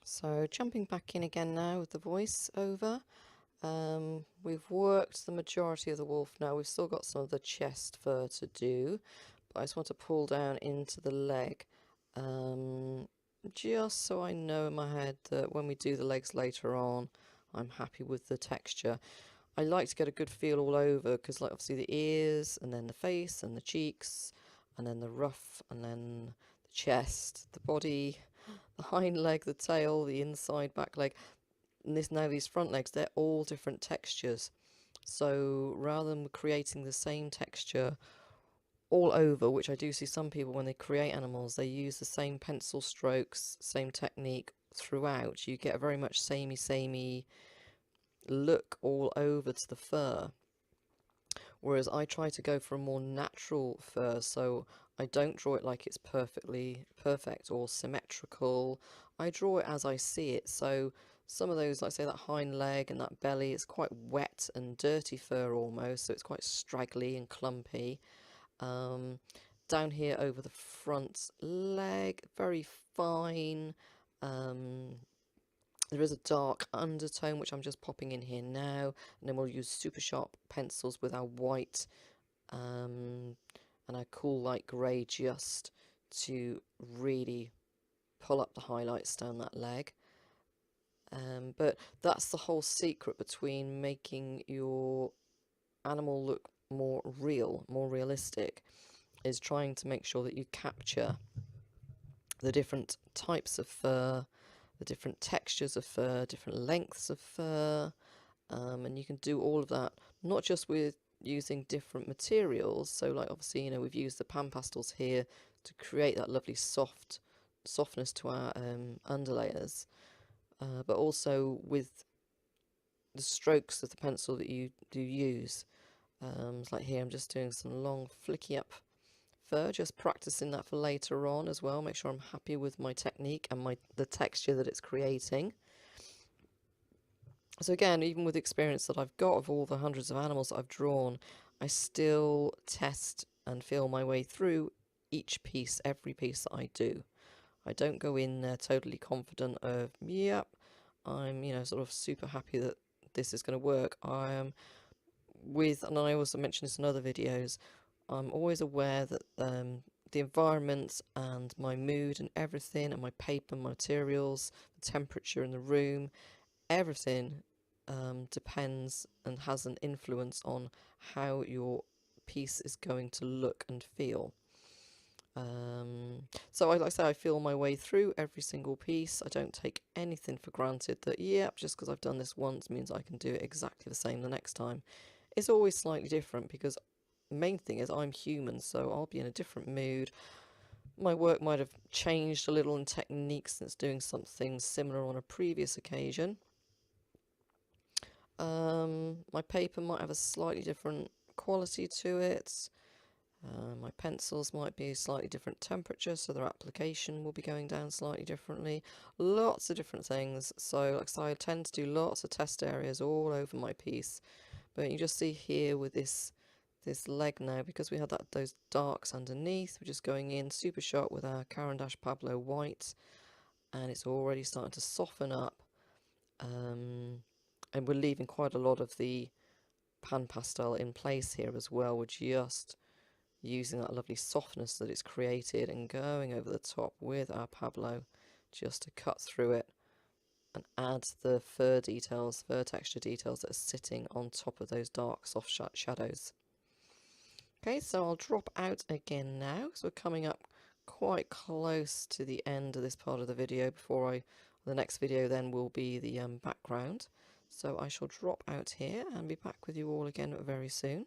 So jumping back in again now with the voice over. We've worked the majority of the wolf now. We've still got some of the chest fur to do, but I just want to pull down into the leg, just so I know in my head that when we do the legs later on, I'm happy with the texture. I like to get a good feel all over because, like, obviously the ears and then the face and the cheeks and then the ruff and then the chest, the body, the hind leg, the tail, the inside back leg. And these front legs, they're all different textures. So rather than creating the same texture all over, which I do see some people when they create animals, they use the same pencil strokes, same technique throughout. You get a very much samey look all over to the fur. Whereas I try to go for a more natural fur, so I don't draw it like it's perfect or symmetrical. I draw it as I see it. So some of those, like say that hind leg and that belly, it's quite wet and dirty fur almost, so it's quite straggly and clumpy. Down here over the front leg, very fine. There is a dark undertone, which I'm just popping in here now, and then we'll use super sharp pencils with our white and our cool light grey just to really pull up the highlights down that leg. But that's the whole secret between making your animal look more real, more realistic, is trying to make sure that you capture the different types of fur, the different textures of fur, different lengths of fur, and you can do all of that not just with using different materials. So like obviously, you know, we've used the pan pastels here to create that lovely softness to our underlayers, but also with the strokes of the pencil that you do use. Like here I'm just doing some long flicky up fur, just practicing that for later on as well, make sure I'm happy with my technique and the texture that it's creating. So again, even with the experience that I've got of all the hundreds of animals that I've drawn, I still test and feel my way through each piece, every piece that I do. I don't go in there totally confident of, yep, I'm, you know, sort of super happy that this is going to work. I am and I also mentioned this in other videos, I'm always aware that the environment and my mood and everything and my paper materials, the temperature in the room, everything depends and has an influence on how your piece is going to look and feel. So like I say, I feel my way through every single piece. I don't take anything for granted that, yep, just because I've done this once means I can do it exactly the same the next time. It's always slightly different because the main thing is I'm human, so I'll be in a different mood. My work might have changed a little in technique since doing something similar on a previous occasion. My paper might have a slightly different quality to it. My pencils might be a slightly different temperature, so their application will be going down slightly differently. Lots of different things. So like I say, I tend to do lots of test areas all over my piece. But you just see here with this leg now, because we had those darks underneath, we're just going in super sharp with our Caran d'Ache Pablo white, and it's already starting to soften up. And we're leaving quite a lot of the Pan Pastel in place here as well. We're just using that lovely softness that it's created and going over the top with our Pablo just to cut through it and add the fur details, fur texture details that are sitting on top of those dark soft shadows. Okay, so I'll drop out again now, so we're coming up quite close to the end of this part of the video the next video then will be the background. So I shall drop out here and be back with you all again very soon.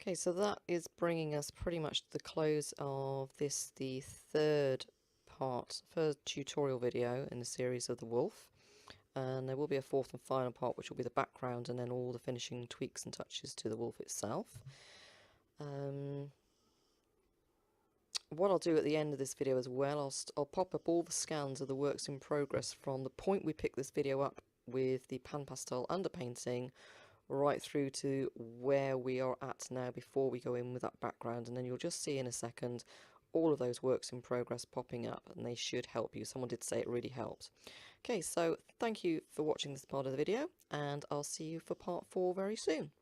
Okay, so that is bringing us pretty much to the close of this, the third tutorial video in the series of the wolf. And there will be a fourth and final part, which will be the background and then all the finishing tweaks and touches to the wolf itself. What I'll do at the end of this video as well, I'll pop up all the scans of the works in progress from the point we picked this video up with the Pan Pastel underpainting right through to where we are at now before we go in with that background, and then you'll just see in a second all of those works in progress popping up, and they should help you. Someone did say it really helped. Okay, so thank you for watching this part of the video, and I'll see you for part 4 very soon.